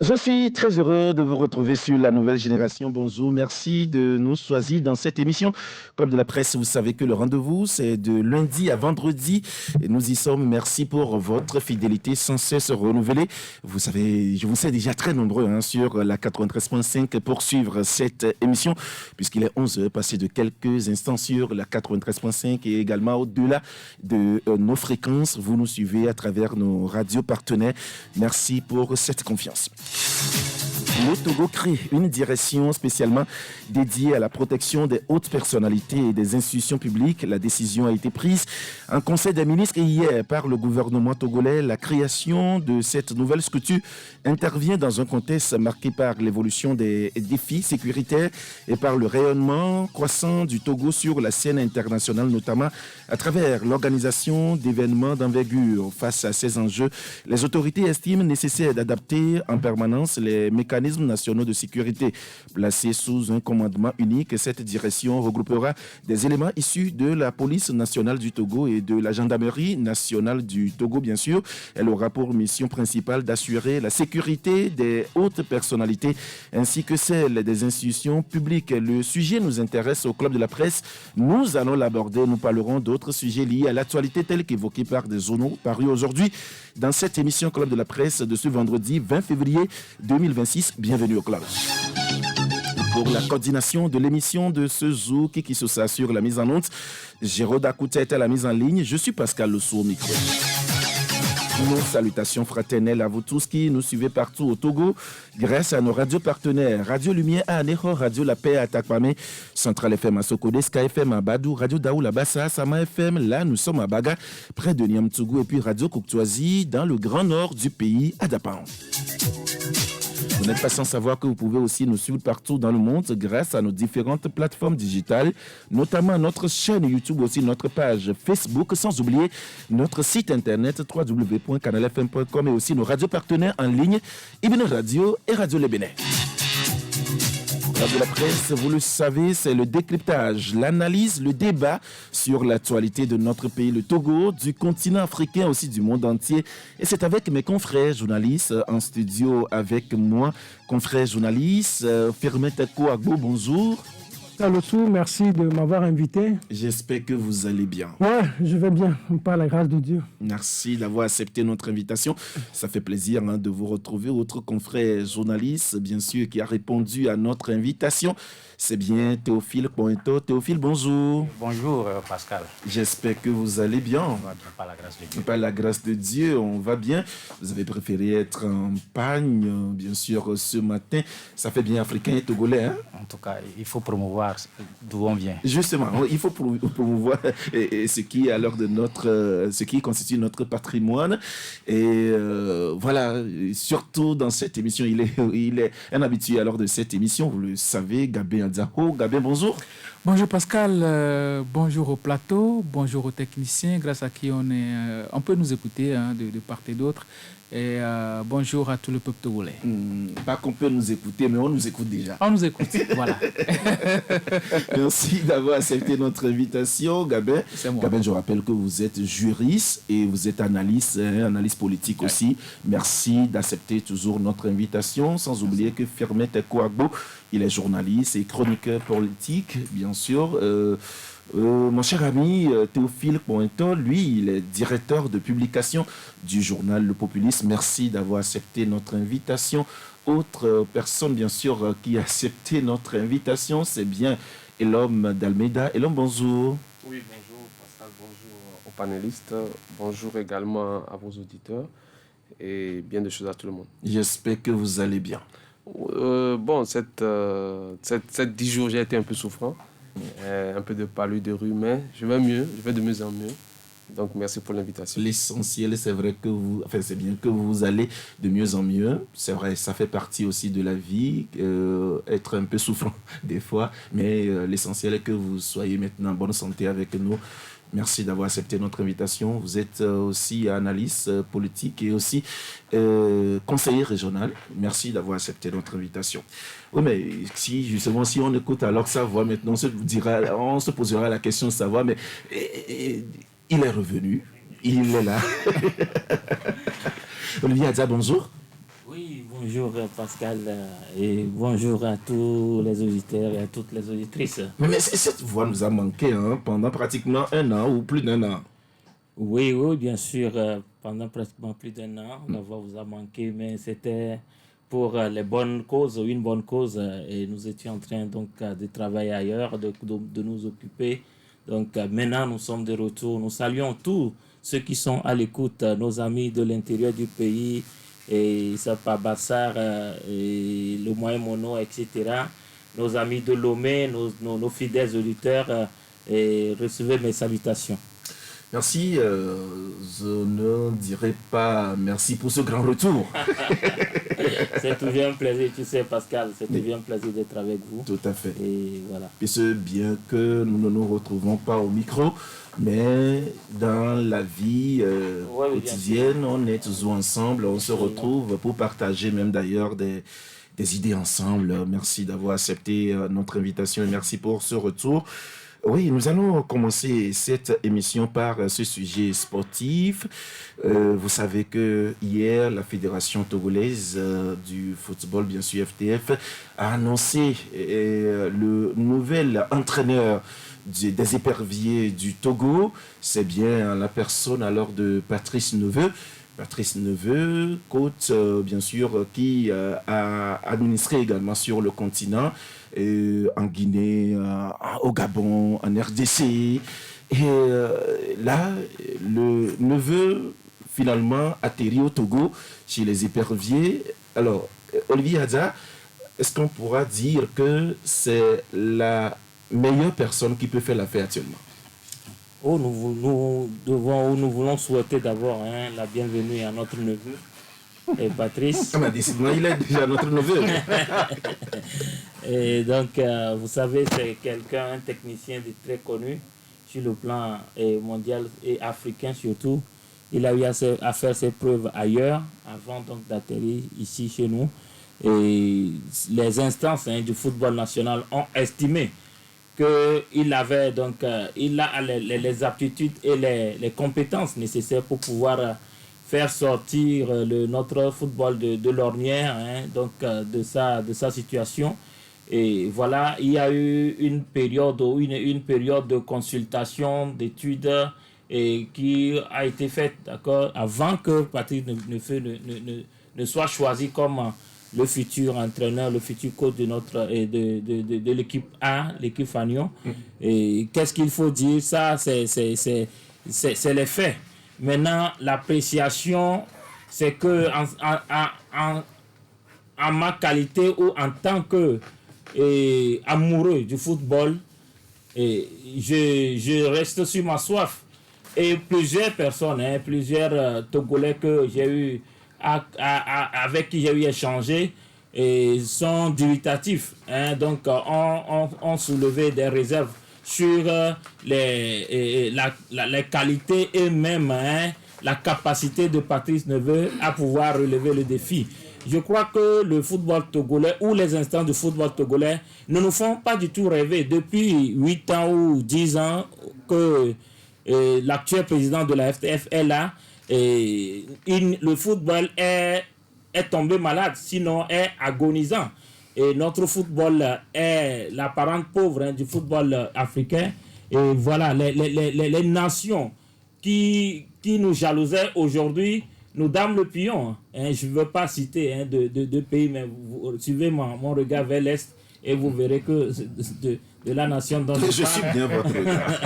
Je suis très heureux de vous retrouver sur la nouvelle génération. Bonjour, merci de nous choisir dans cette émission. Comme de la presse, vous savez que le rendez-vous, c'est de lundi à vendredi. Et nous y sommes. Merci pour votre fidélité sans cesse renouvelée. Vous savez, je vous sais déjà très nombreux sur la 93.5 pour suivre cette émission, puisqu'il est 11 heures passé de quelques instants sur la 93.5 et également au-delà de nos fréquences. Vous nous suivez à travers nos radios partenaires. Merci pour cette confiance. Le Togo crée une direction spécialement dédiée à la protection des hautes personnalités et des institutions publiques. La décision a été prise en Conseil des ministres hier par le gouvernement togolais. La création de cette nouvelle structure intervient dans un contexte marqué par l'évolution des défis sécuritaires et par le rayonnement croissant du Togo sur la scène internationale, notamment à travers l'organisation d'événements d'envergure. Face à ces enjeux, les autorités estiment nécessaire d'adapter en permanence les mécanismes nationaux de sécurité. Placés sous un commandement unique, cette direction regroupera des éléments issus de la police nationale du Togo et de la gendarmerie nationale du Togo, bien sûr. Elle aura pour mission principale d'assurer la sécurité des hautes personnalités ainsi que celle des institutions publiques. Le sujet nous intéresse au Club de la Presse. Nous allons l'aborder. Nous parlerons d'autres sujets liés à l'actualité tels qu'évoqués par des journaux parus aujourd'hui dans cette émission Club de la Presse de ce vendredi 20 février 2026. Bienvenue au club. Pour la coordination de l'émission de ce jour qui se s'assure la mise en onde, Jérôme Dakouta est à la mise en ligne. Je suis Pascal Lossou au micro. Nos salutations fraternelles à vous tous qui nous suivez partout au Togo grâce à nos radios partenaires. Radio Lumière à Aneho, Radio La Paix à Takpame, Centrale FM à Sokode, Sky FM à Badou, Radio Daoul à Bassa, Sama FM, là nous sommes à Baga, près de Niamtougou et puis Radio Kouktoisi dans le grand nord du pays à Dapan. Vous n'êtes pas sans savoir que vous pouvez aussi nous suivre partout dans le monde grâce à nos différentes plateformes digitales, notamment notre chaîne YouTube, aussi notre page Facebook, sans oublier notre site internet www.canalfm.com et aussi nos radios partenaires en ligne, Ibn Radio et Radio Le Bénin. De la presse, vous le savez, c'est le décryptage, l'analyse, le débat sur l'actualité de notre pays, le Togo, du continent africain, aussi du monde entier. Et c'est avec mes confrères journalistes en studio avec moi. Confrères journalistes, Firmet Kouagbo, bonjour. Lossou, merci de m'avoir invité. J'espère que vous allez bien. Ouais, je vais bien, par la grâce de Dieu. Merci d'avoir accepté notre invitation. Ça fait plaisir de vous retrouver. Autre confrère journaliste, bien sûr, qui a répondu à notre invitation. C'est bien Théophile Pointo. Théophile, bonjour. Bonjour Pascal. J'espère que vous allez bien. On va bien, par la grâce de Dieu. Par la grâce de Dieu, on va bien. Vous avez préféré être en Pagne, bien sûr, ce matin. Ça fait bien africain et togolais. En tout cas, il faut promouvoir d'où on vient. Justement, il faut promouvoir ce qui est alors de ce qui constitue notre patrimoine. Et voilà, surtout dans cette émission, il est un habitué alors de cette émission. Vous le savez, Gabé Adzaho. Gabé, bonjour. Bonjour Pascal, bonjour au plateau, bonjour aux techniciens, grâce à qui on peut nous écouter de part et d'autre. Et bonjour à tout le peuple togolais. Pas qu'on peut nous écouter, mais on nous écoute déjà. On nous écoute, voilà. Merci d'avoir accepté notre invitation, Gabin. C'est moi. Gabin, je rappelle que vous êtes juriste et vous êtes analyste politique aussi. Merci d'accepter toujours notre invitation, sans oublier que Firmet Kouagbo, il est journaliste et chroniqueur politique, bien sûr. Mon cher ami Théophile Pointo, lui, il est directeur de publication du journal Le Populiste. Merci d'avoir accepté notre invitation. Autre personne, bien sûr, qui a accepté notre invitation, c'est bien Elom d'Almeida. Elom, bonjour. Oui, bonjour Pascal, bonjour aux panélistes, bonjour également à vos auditeurs et bien de choses à tout le monde. J'espère que vous allez bien. Cette 10 jours, j'ai été un peu souffrant. Un peu de palu de rhume, mais je vais mieux, je vais de mieux en mieux. Donc merci pour l'invitation. L'essentiel, c'est vrai que c'est bien que vous allez de mieux en mieux. C'est vrai, ça fait partie aussi de la vie, être un peu souffrant des fois, mais l'essentiel est que vous soyez maintenant en bonne santé avec nous. Merci d'avoir accepté notre invitation. Vous êtes aussi analyste politique et aussi conseiller régional. Merci d'avoir accepté notre invitation. Oui, mais si on écoute alors sa voix maintenant, on se posera la question de savoir, mais il est revenu, il est là. Olivier Adza, bonjour. Oui, bonjour Pascal et bonjour à tous les auditeurs et à toutes les auditrices. Mais cette voix nous a manqué pendant pratiquement un an ou plus d'un an. Oui, oui, bien sûr, pendant pratiquement plus d'un an, la voix vous a manqué, mais c'était pour les bonnes causes, une bonne cause, et nous étions en train donc de travailler ailleurs, de nous occuper. Donc maintenant, nous sommes de retour. Nous saluons tous ceux qui sont à l'écoute, nos amis de l'intérieur du pays, et Sapa Bassar, et le Moyen Mono, etc. Nos amis de Lomé, nos fidèles auditeurs, et recevez mes salutations. Merci, je ne dirais pas merci pour ce grand retour. C'est toujours un plaisir, tu sais Pascal, c'est toujours un plaisir d'être avec vous. Tout à fait. Et voilà. Et ce, bien que nous ne nous retrouvons pas au micro, mais dans la vie quotidienne, on est toujours ensemble, on se retrouve pour partager même d'ailleurs des idées ensemble. Merci d'avoir accepté notre invitation et merci pour ce retour. Oui, nous allons commencer cette émission par ce sujet sportif. Vous savez que hier, la Fédération togolaise du football, bien sûr FTF, a annoncé le nouvel entraîneur des éperviers du Togo. C'est bien la personne alors de Patrice Neveu. Patrice Neveu, coach, bien sûr, qui a administré également sur le continent, en Guinée, au Gabon, en RDC. Et là, le Neveu, finalement, atterrit au Togo, chez les éperviers. Alors, Olivier Hadza, est-ce qu'on pourra dire que c'est la meilleure personne qui peut faire l'affaire actuellement? Nous voulons souhaiter d'abord la bienvenue à notre neveu, et Patrice. Ah, mais décidément, il est déjà notre neveu. Et donc, vous savez, c'est quelqu'un, un technicien très connu sur le plan mondial et africain surtout. Il a eu à faire ses preuves ailleurs avant donc d'atterrir ici chez nous. Et les instances du football national ont estimé qu'il avait donc il a les aptitudes et les compétences nécessaires pour pouvoir faire sortir notre football de l'ornière, donc de sa situation. Et voilà, il y a eu une période de consultation, d'études qui a été faite, d'accord, avant que Patrick ne soit choisi comme le futur entraîneur, le futur coach de l'équipe A, l'équipe Fagnon. Et qu'est-ce qu'il faut dire? Ça, c'est les faits. Maintenant, l'appréciation, c'est que en ma qualité ou en tant que amoureux du football, je reste sur ma soif. Et plusieurs personnes, plusieurs Togolais que j'ai eu avec qui j'ai eu échangé et sont dubitatifs, donc ont soulevé des réserves sur les qualités et même la capacité de Patrice Neveu à pouvoir relever le défi. Je crois que le football togolais ou les instances du football togolais ne nous font pas du tout rêver. Depuis 8 ans ou 10 ans que l'actuel président de la FTF est là, et le football est tombé malade, sinon est agonisant. Et notre football est la parente pauvre du football africain. Et voilà, les nations qui nous jalousaient aujourd'hui nous donnent le pion. Je ne veux pas citer de pays, mais vous suivez mon regard vers l'Est et vous verrez que de la nation dont je suis bien votre regard.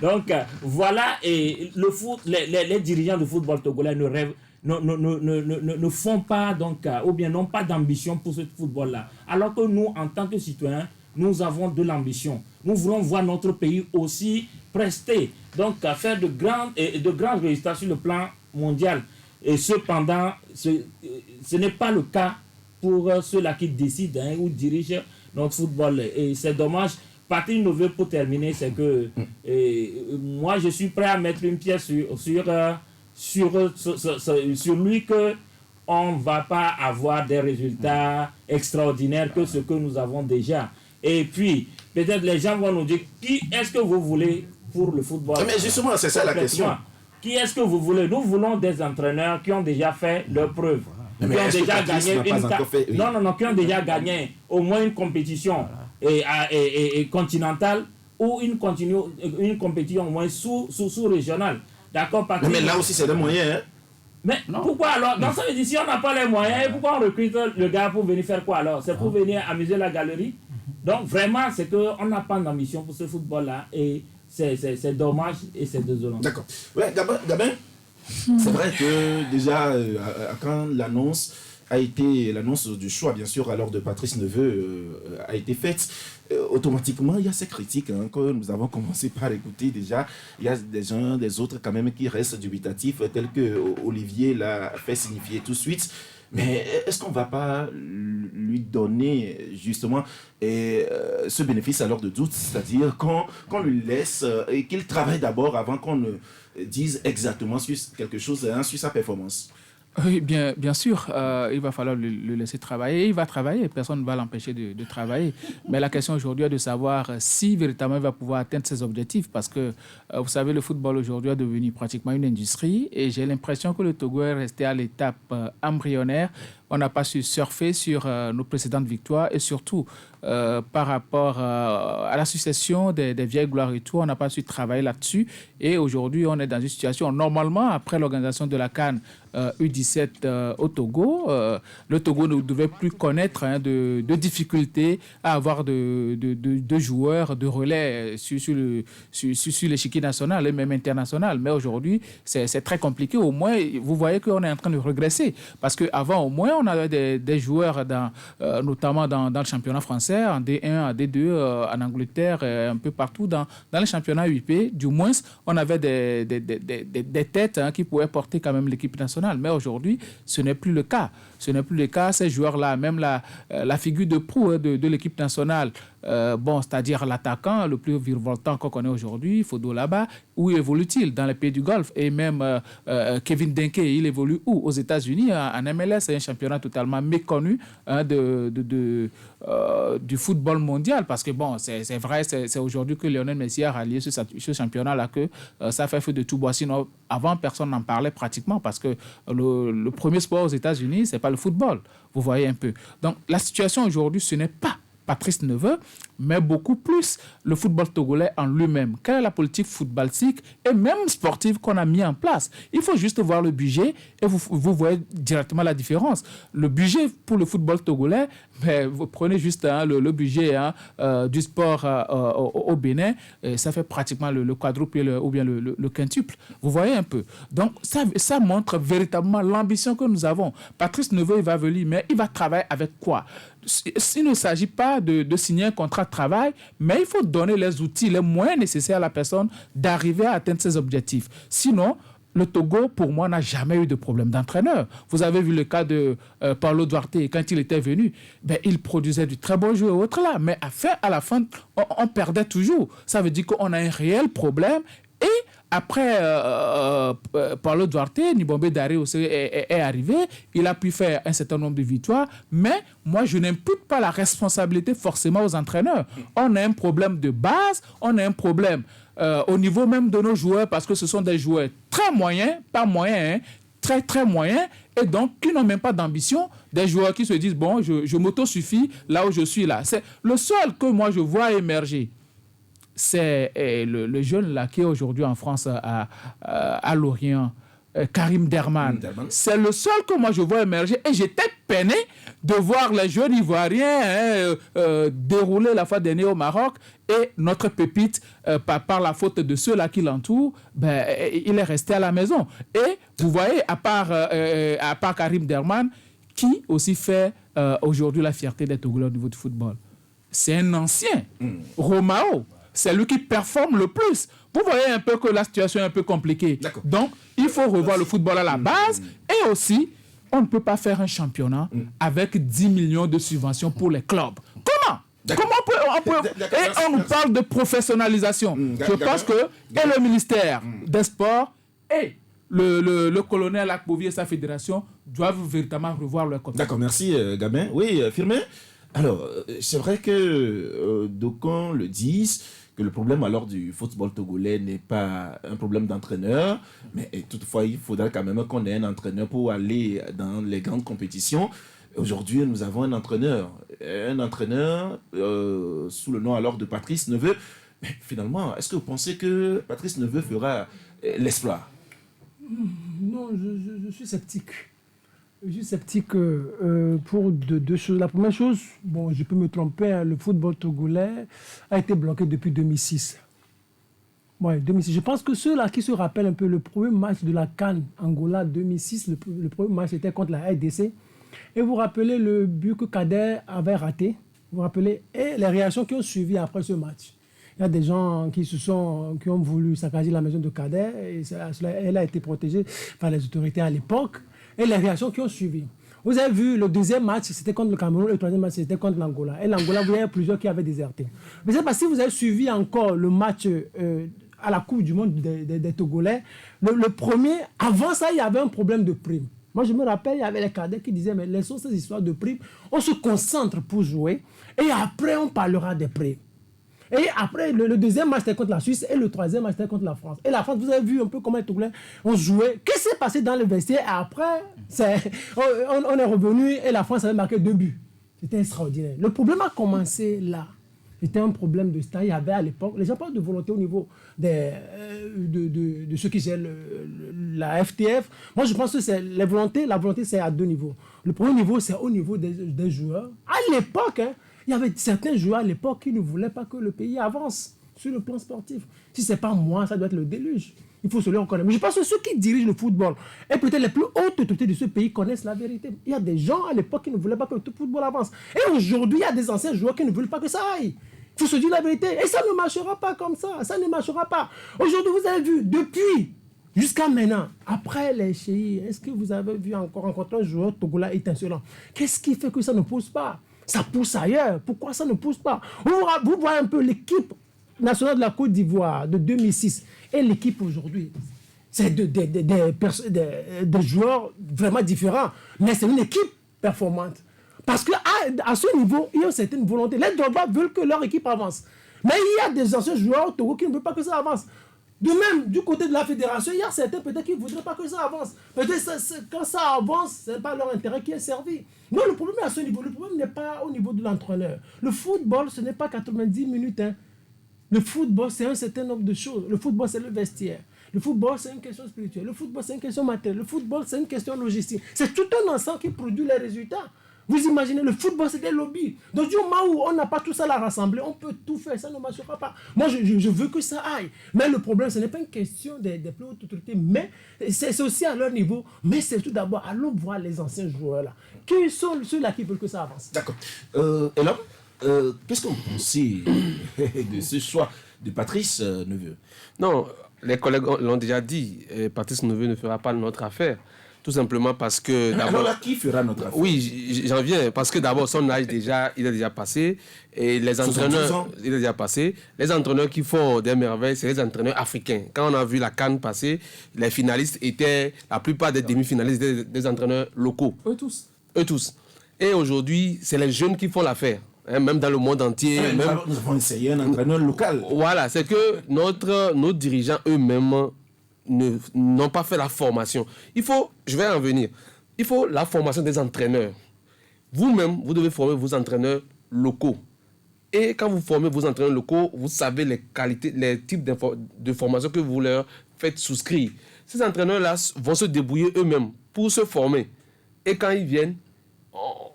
Donc voilà, et le foot, les dirigeants du football togolais ne font pas donc, ou bien n'ont pas d'ambition pour ce football-là. Alors que nous, en tant que citoyens, nous avons de l'ambition. Nous voulons voir notre pays aussi prester, donc à faire de grands résultats sur le plan mondial. Et cependant, ce n'est pas le cas pour ceux-là qui décident ou dirigent notre football. Et c'est dommage. Patrick Neveu, pour terminer, c'est que moi, je suis prêt à mettre une pièce sur lui, qu'on ne va pas avoir des résultats extraordinaires que ce que nous avons déjà. Et puis, peut-être les gens vont nous dire, qui est-ce que vous voulez pour le football? Mais justement, c'est ça la question. Qui est-ce que vous voulez? Nous voulons des entraîneurs qui ont déjà fait leurs preuves. qui ont déjà gagné qui ont déjà gagné au moins une compétition et continentale ou une compétition au moins sous-régionale. D'accord, mais là aussi, c'est des moyens. Hein? Mais pourquoi alors? Dans ça, si on n'a pas les moyens, pourquoi on recrute le gars pour venir faire quoi alors? C'est pour venir amuser la galerie? Donc vraiment, c'est qu'on n'a pas d'ambition pour ce football-là et c'est dommage et c'est désolant. D'accord. Ouais, Gabin, c'est vrai que déjà, quand l'annonce du choix, bien sûr, alors de Patrice Neveu a été faite, automatiquement, il y a ces critiques que nous avons commencé par écouter déjà. Il y a des autres quand même qui restent dubitatifs, tels que Olivier l'a fait signifier tout de suite. Mais est-ce qu'on ne va pas lui donner justement ce bénéfice alors de doute, c'est-à-dire qu'on lui laisse et qu'il travaille d'abord avant qu'on ne dise exactement sur quelque chose, sur sa performance? Oui, bien sûr, il va falloir le laisser travailler. Il va travailler, personne ne va l'empêcher de travailler. Mais la question aujourd'hui est de savoir si véritablement il va pouvoir atteindre ses objectifs. Parce que, vous savez, le football aujourd'hui est devenu pratiquement une industrie. Et j'ai l'impression que le Togo est resté à l'étape embryonnaire. On n'a pas su surfer sur nos précédentes victoires et surtout par rapport à la succession des vieilles gloires et tout, on n'a pas su travailler là-dessus. Et aujourd'hui, on est dans une situation, normalement, après l'organisation de la CAN U17 au Togo, le Togo ne devait plus connaître de difficultés à avoir de joueurs de relais sur l'échiquier national et même international. Mais aujourd'hui, c'est très compliqué. Au moins, vous voyez qu'on est en train de regresser. Parce qu'avant, au moins, on avait des joueurs, notamment dans le championnat français, en D1, en D2, en Angleterre, un peu partout, dans les championnats UP. Du moins, on avait des têtes qui pouvaient porter quand même l'équipe nationale. Mais aujourd'hui, ce n'est plus le cas. Ce n'est plus le cas. Ces joueurs-là, même la figure de proue de l'équipe nationale, c'est-à-dire l'attaquant le plus virevoltant qu'on connaît aujourd'hui, Fodo Laba, où évolue-t-il? Dans les pays du Golfe. Et même Kevin Denke, il évolue où? Aux États-Unis, en MLS. C'est un championnat totalement méconnu du football mondial. Parce que, c'est vrai, c'est aujourd'hui que Lionel Messi a rallié ce championnat-là, que ça fait feu de tout bois. Sinon, avant, personne n'en parlait pratiquement parce que le premier sport aux États-Unis, c'est pas le football. Vous voyez un peu. Donc, la situation aujourd'hui, ce n'est pas Patrice Neveu, mais beaucoup plus le football togolais en lui-même. Quelle est la politique footballistique et même sportive qu'on a mis en place? Il faut juste voir le budget et vous voyez directement la différence. Le budget pour le football togolais, vous prenez juste le budget du sport au Bénin, et ça fait pratiquement le quadruple ou bien le quintuple. Vous voyez un peu. Donc, ça montre véritablement l'ambition que nous avons. Patrice Neveu, il va venir, mais il va travailler avec quoi? Il ne s'agit pas de signer un contrat de travail, mais il faut donner les outils, les moyens nécessaires à la personne d'arriver à atteindre ses objectifs. Sinon, le Togo, pour moi, n'a jamais eu de problème d'entraîneur. Vous avez vu le cas de Paulo Duarte, quand il était venu, il produisait du très bon jeu et autres là, mais à la fin, on perdait toujours. Ça veut dire qu'on a un réel problème. Et après Paulo Duarte, Nibombe Daré aussi est arrivé. Il a pu faire un certain nombre de victoires. Mais moi, je n'impute pas la responsabilité forcément aux entraîneurs. On a un problème de base, on a un problème au niveau même de nos joueurs parce que ce sont des joueurs très moyens, pas moyens, très très moyens, et donc qui n'ont même pas d'ambition, des joueurs qui se disent, je m'auto-suffis là où je suis là. C'est le seul que moi je vois émerger. C'est le jeune là qui est aujourd'hui en France à Lorient, Karim Derman. C'est le seul que moi je vois émerger et j'étais peiné de voir les jeunes Ivoiriens dérouler la fois dernière au Maroc et notre pépite, par la faute de ceux-là qui l'entourent, il est resté à la maison. Et vous voyez, à part Karim Derman, qui aussi fait aujourd'hui la fierté des Togolais au niveau du football. C'est un ancien, Romao. C'est lui qui performe le plus. Vous voyez un peu que la situation est un peu compliquée. Donc, il faut revoir le football à la base. Et aussi, on ne peut pas faire un championnat avec 10 millions de subventions pour les clubs. Comment on peut et on nous parle de professionnalisation. Je pense que et le ministère des Sports et le colonel Akbovi et sa fédération doivent véritablement revoir leur contrat. D'accord, merci Gabin. Oui, Firmin. Alors, c'est vrai que d'aucuns le disent que le problème alors du football togolais n'est pas un problème d'entraîneur, mais toutefois, il faudra quand même qu'on ait un entraîneur pour aller dans les grandes compétitions. Aujourd'hui, nous avons un entraîneur sous le nom alors de Patrice Neveu. Mais finalement, est-ce que vous pensez que Patrice Neveu fera l'exploit? Non, je suis sceptique. Je suis sceptique pour deux choses. La première chose, bon, je peux me tromper, hein, le football togolais a été bloqué depuis 2006. Ouais, 2006. Je pense que ceux-là qui se rappellent un peu le premier match de la CAN Angola 2006, le premier match était contre la RDC. Et vous vous rappelez le but que Kader avait raté, vous vous rappelez, et les réactions qui ont suivi après ce match. Il y a des gens qui ont voulu saccager la maison de Kader, et elle a été protégée par les autorités à l'époque, et les réactions qui ont suivi. Vous avez vu, le deuxième match, c'était contre le Cameroun, et le troisième match, c'était contre l'Angola. Et l'Angola, vous avez plusieurs qui avaient déserté. Mais c'est parce que si vous avez suivi encore le match à la Coupe du Monde des Togolais, le premier, avant ça, il y avait un problème de prime. Moi, je me rappelle, il y avait les cadets qui disaient, mais laissons ces histoires de primes, on se concentre pour jouer, et après, on parlera des primes. Et après, le deuxième match, c'était contre la Suisse, et le troisième match, c'était contre la France. Et la France, vous avez vu un peu comment les Togolais ont joué. Qu'est-ce qui s'est passé dans le vestiaire? Et après, on est revenu, et la France avait marqué 2 buts. C'était extraordinaire. Le problème a commencé là. C'était un problème de style. Il y avait à l'époque, les gens parlent de volonté au niveau de ceux qui gèrent la FTF. Moi, je pense que c'est la volonté, c'est à 2 niveaux. Le premier niveau, c'est au niveau des joueurs. À l'époque, il y avait certains joueurs à l'époque qui ne voulaient pas que le pays avance sur le plan sportif. Si ce n'est pas moi, ça doit être le déluge. Il faut se le reconnaître. Mais je pense que ceux qui dirigent le football et peut-être les plus hautes autorités de ce pays connaissent la vérité. Il y a des gens à l'époque qui ne voulaient pas que le football avance. Et aujourd'hui, il y a des anciens joueurs qui ne veulent pas que ça aille. Il faut se dire la vérité. Et ça ne marchera pas comme ça. Ça ne marchera pas. Aujourd'hui, vous avez vu, depuis jusqu'à maintenant, après les chéis, est-ce que vous avez vu encore rencontrer un joueur togolais étincelant? Qu'est-ce qui fait que ça ne pousse pas? Ça pousse ailleurs. Pourquoi ça ne pousse pas? Vous voyez un peu l'équipe nationale de la Côte d'Ivoire de 2006 et l'équipe aujourd'hui. C'est des joueurs vraiment différents. Mais c'est une équipe performante. Parce qu'à ce niveau, ils ont certaines volontés. Les Drogba veulent que leur équipe avance. Mais il y a des anciens joueurs au Togo qui ne veulent pas que ça avance. De même, du côté de la fédération, il y a certains peut-être qui ne voudraient pas que ça avance. Peut-être quand ça avance, ce n'est pas leur intérêt qui est servi. Non, le problème est à ce niveau. Le problème n'est pas au niveau de l'entraîneur. Le football, ce n'est pas 90 minutes. Hein. Le football, c'est un certain nombre de choses. Le football, c'est le vestiaire. Le football, c'est une question spirituelle. Le football, c'est une question matérielle. Le football, c'est une question logistique. C'est tout un ensemble qui produit les résultats. Vous imaginez, le football, c'est des lobbies. Donc, du moment où on n'a pas tout ça à rassembler, on peut tout faire, ça ne marchera pas. Moi, je veux que ça aille. Mais le problème, ce n'est pas une question des plus hautes autorités, mais c'est aussi à leur niveau. Mais c'est tout d'abord, allons voir les anciens joueurs-là. Qui sont ceux-là qui veulent que ça avance? D'accord. Et là, qu'est-ce que vous pensez de ce choix de Patrice Neveu? Non, les collègues l'ont déjà dit, Patrice Neveu ne fera pas notre affaire. Tout simplement parce que... Alors là, qui fera notre affaire? Oui, j'en viens. Parce que d'abord, son âge, il est déjà passé. Et les entraîneurs... Il est déjà passé. Les entraîneurs qui font des merveilles, c'est les entraîneurs africains. Quand on a vu la CAN passer, les finalistes étaient... La plupart des demi-finalistes étaient des entraîneurs locaux. Eux tous. Et aujourd'hui, c'est les jeunes qui font l'affaire. Hein, même dans le monde entier. Nous avons essayé un entraîneur local. Voilà, c'est que nos dirigeants eux-mêmes n'ont pas fait la formation. Je vais en venir, il faut la formation des entraîneurs. Vous-même, vous devez former vos entraîneurs locaux. Et quand vous formez vos entraîneurs locaux, vous savez les qualités, les types de formation que vous leur faites souscrire. Ces entraîneurs-là vont se débrouiller eux-mêmes pour se former. Et quand ils viennent,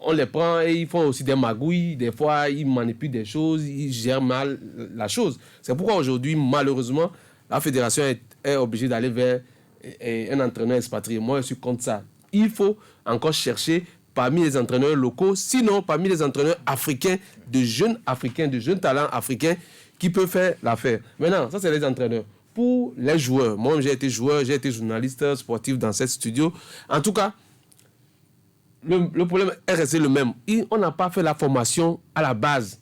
on les prend et ils font aussi des magouilles. Des fois, ils manipulent des choses, ils gèrent mal la chose. C'est pourquoi aujourd'hui, malheureusement, la fédération est obligée d'aller vers un entraîneur expatrié. Moi, je suis contre ça. Il faut encore chercher parmi les entraîneurs locaux, sinon parmi les entraîneurs africains, de jeunes talents africains qui peuvent faire l'affaire. Maintenant, ça, c'est les entraîneurs. Pour les joueurs, moi, j'ai été joueur, j'ai été journaliste sportif dans cette studio. En tout cas, le problème est resté le même. On n'a pas fait la formation à la base.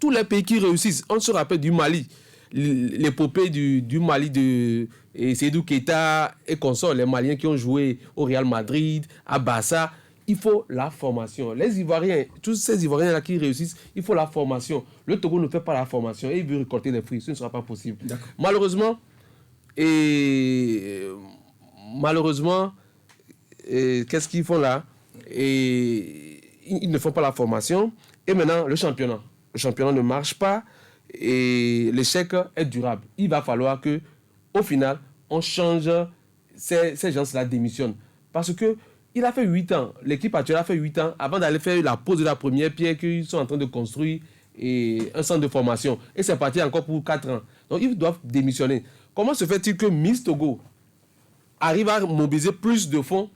Tous les pays qui réussissent, on se rappelle du Mali, l'épopée du Mali de Seydou Keita et consorts, les Maliens qui ont joué au Real Madrid, à Barça, il faut la formation. Les Ivoiriens, tous ces Ivoiriens-là qui réussissent, il faut la formation. Le Togo ne fait pas la formation et il veut récolter les fruits. Ce ne sera pas possible. Malheureusement, qu'est-ce qu'ils font là? Ils ne font pas la formation. Et maintenant, le championnat. Le championnat ne marche pas et l'échec est durable. Il va falloir que, au final, on change, ces gens-là démissionnent. Parce que il a fait 8 ans, l'équipe actuelle a fait 8 ans avant d'aller faire la pose de la première pierre qu'ils sont en train de construire un centre de formation. Et c'est parti encore pour 4 ans. Donc ils doivent démissionner. Comment se fait-il que Miss Togo arrive à mobiliser plus de fonds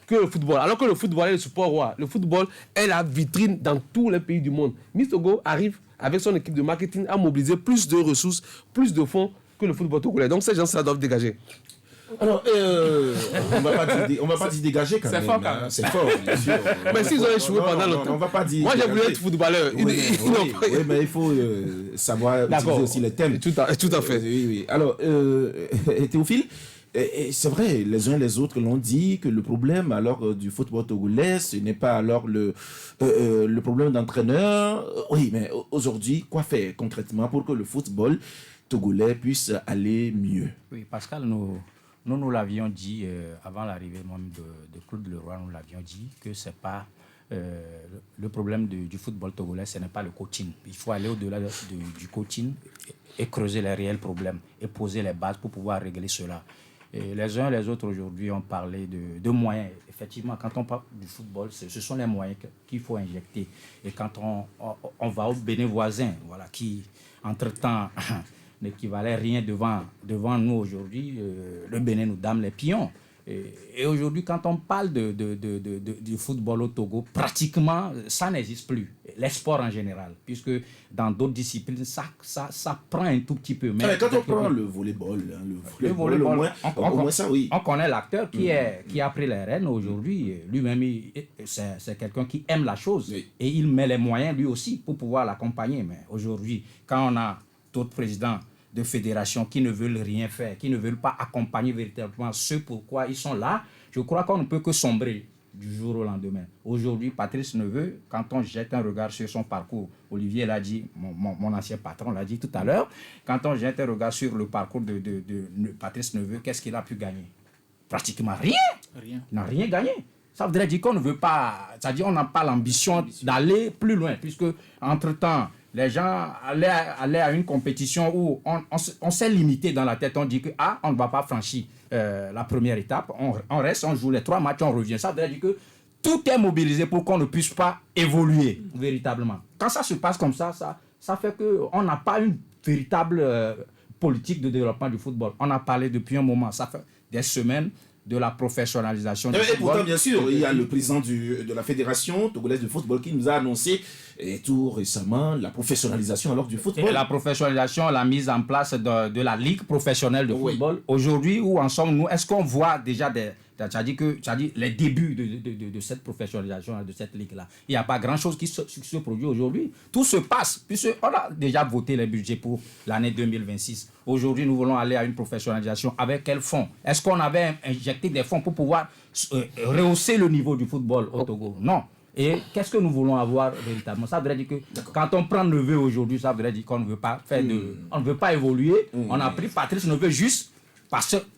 que le football, alors que le football est le support roi. Le football est la vitrine dans tous les pays du monde. Miss Togo arrive, avec son équipe de marketing, à mobiliser plus de ressources, plus de fonds que le football togolais. Donc ces gens-là doivent dégager. Alors, on va pas dire dégager quand même. C'est fort quand même. C'est fort, bien sûr. Mais s'ils ont échoué pendant longtemps. On va pas dire. Moi, j'ai voulu être footballeur. Oui, mais il faut savoir utiliser aussi les thèmes. Tout à fait. Oui. Alors, Théophile, et c'est vrai, les uns et les autres l'ont dit que le problème alors du football togolais, ce n'est pas alors le problème d'entraîneur. Oui, mais aujourd'hui, quoi faire concrètement pour que le football togolais puisse aller mieux? Oui, Pascal, nous l'avions dit avant l'arrivée même de Claude Leroy, nous l'avions dit que c'est pas le problème du football togolais, ce n'est pas le coaching. Il faut aller au-delà du coaching et creuser les réels problèmes et poser les bases pour pouvoir régler cela. Et les uns et les autres aujourd'hui ont parlé de moyens. Effectivement, quand on parle du football, ce sont les moyens qu'il faut injecter. Et quand on va au Bénin voisin, voilà, qui entre-temps n'équivalait rien devant nous aujourd'hui, le Bénin nous dame les pions. Et aujourd'hui, quand on parle du football au Togo, pratiquement, ça n'existe plus. Les sports en général, puisque dans d'autres disciplines, ça prend un tout petit peu. Mais quand on prend le volleyball, le volleyball, au moins ça, oui. On connaît l'acteur qui a pris les rênes aujourd'hui. Lui-même, c'est quelqu'un qui aime la chose. Oui. Et il met les moyens, lui aussi, pour pouvoir l'accompagner. Mais aujourd'hui, quand on a d'autres présidents de fédérations qui ne veulent rien faire, qui ne veulent pas accompagner véritablement ce pourquoi ils sont là, je crois qu'on ne peut que sombrer du jour au lendemain. Aujourd'hui, Patrice Neveu, quand on jette un regard sur son parcours, Olivier l'a dit, mon ancien patron l'a dit tout à l'heure, quand on jette un regard sur le parcours de Patrice Neveu, qu'est-ce qu'il a pu gagner? Pratiquement rien. Il n'a rien gagné. Ça voudrait dire qu'on ne veut pas, c'est-à-dire on n'a pas l'ambition d'aller plus loin, puisque entre-temps, les gens allaient à une compétition où on s'est limité dans la tête. On dit que on ne va pas franchir la première étape. On reste, on joue les 3 matchs, on revient. Ça veut dire que tout est mobilisé pour qu'on ne puisse pas évoluer véritablement. Quand ça se passe comme ça fait qu'on n'a pas une véritable politique de développement du football. On a parlé depuis un moment, ça fait des semaines, de la professionnalisation du football. Et pourtant, bien sûr, il y a le président de la Fédération togolaise de football qui nous a annoncé tout récemment la professionnalisation alors du football. Et la professionnalisation, la mise en place de la Ligue professionnelle de football. Aujourd'hui, où en sommes-nous? Est-ce qu'on voit déjà les débuts de cette professionnalisation, de cette Ligue-là? Il n'y a pas grand-chose qui se produit aujourd'hui. Tout se passe, puisqu'on a déjà voté les budgets pour l'année 2026. Aujourd'hui, nous voulons aller à une professionnalisation. Avec quels fonds? Est-ce qu'on avait injecté des fonds pour pouvoir rehausser le niveau du football au Togo? Non. Et qu'est-ce que nous voulons avoir véritablement? Ça voudrait dire que quand on prend Neveu aujourd'hui, ça voudrait dire qu'on ne veut pas on ne veut pas évoluer. On a pris Patrice Neveu juste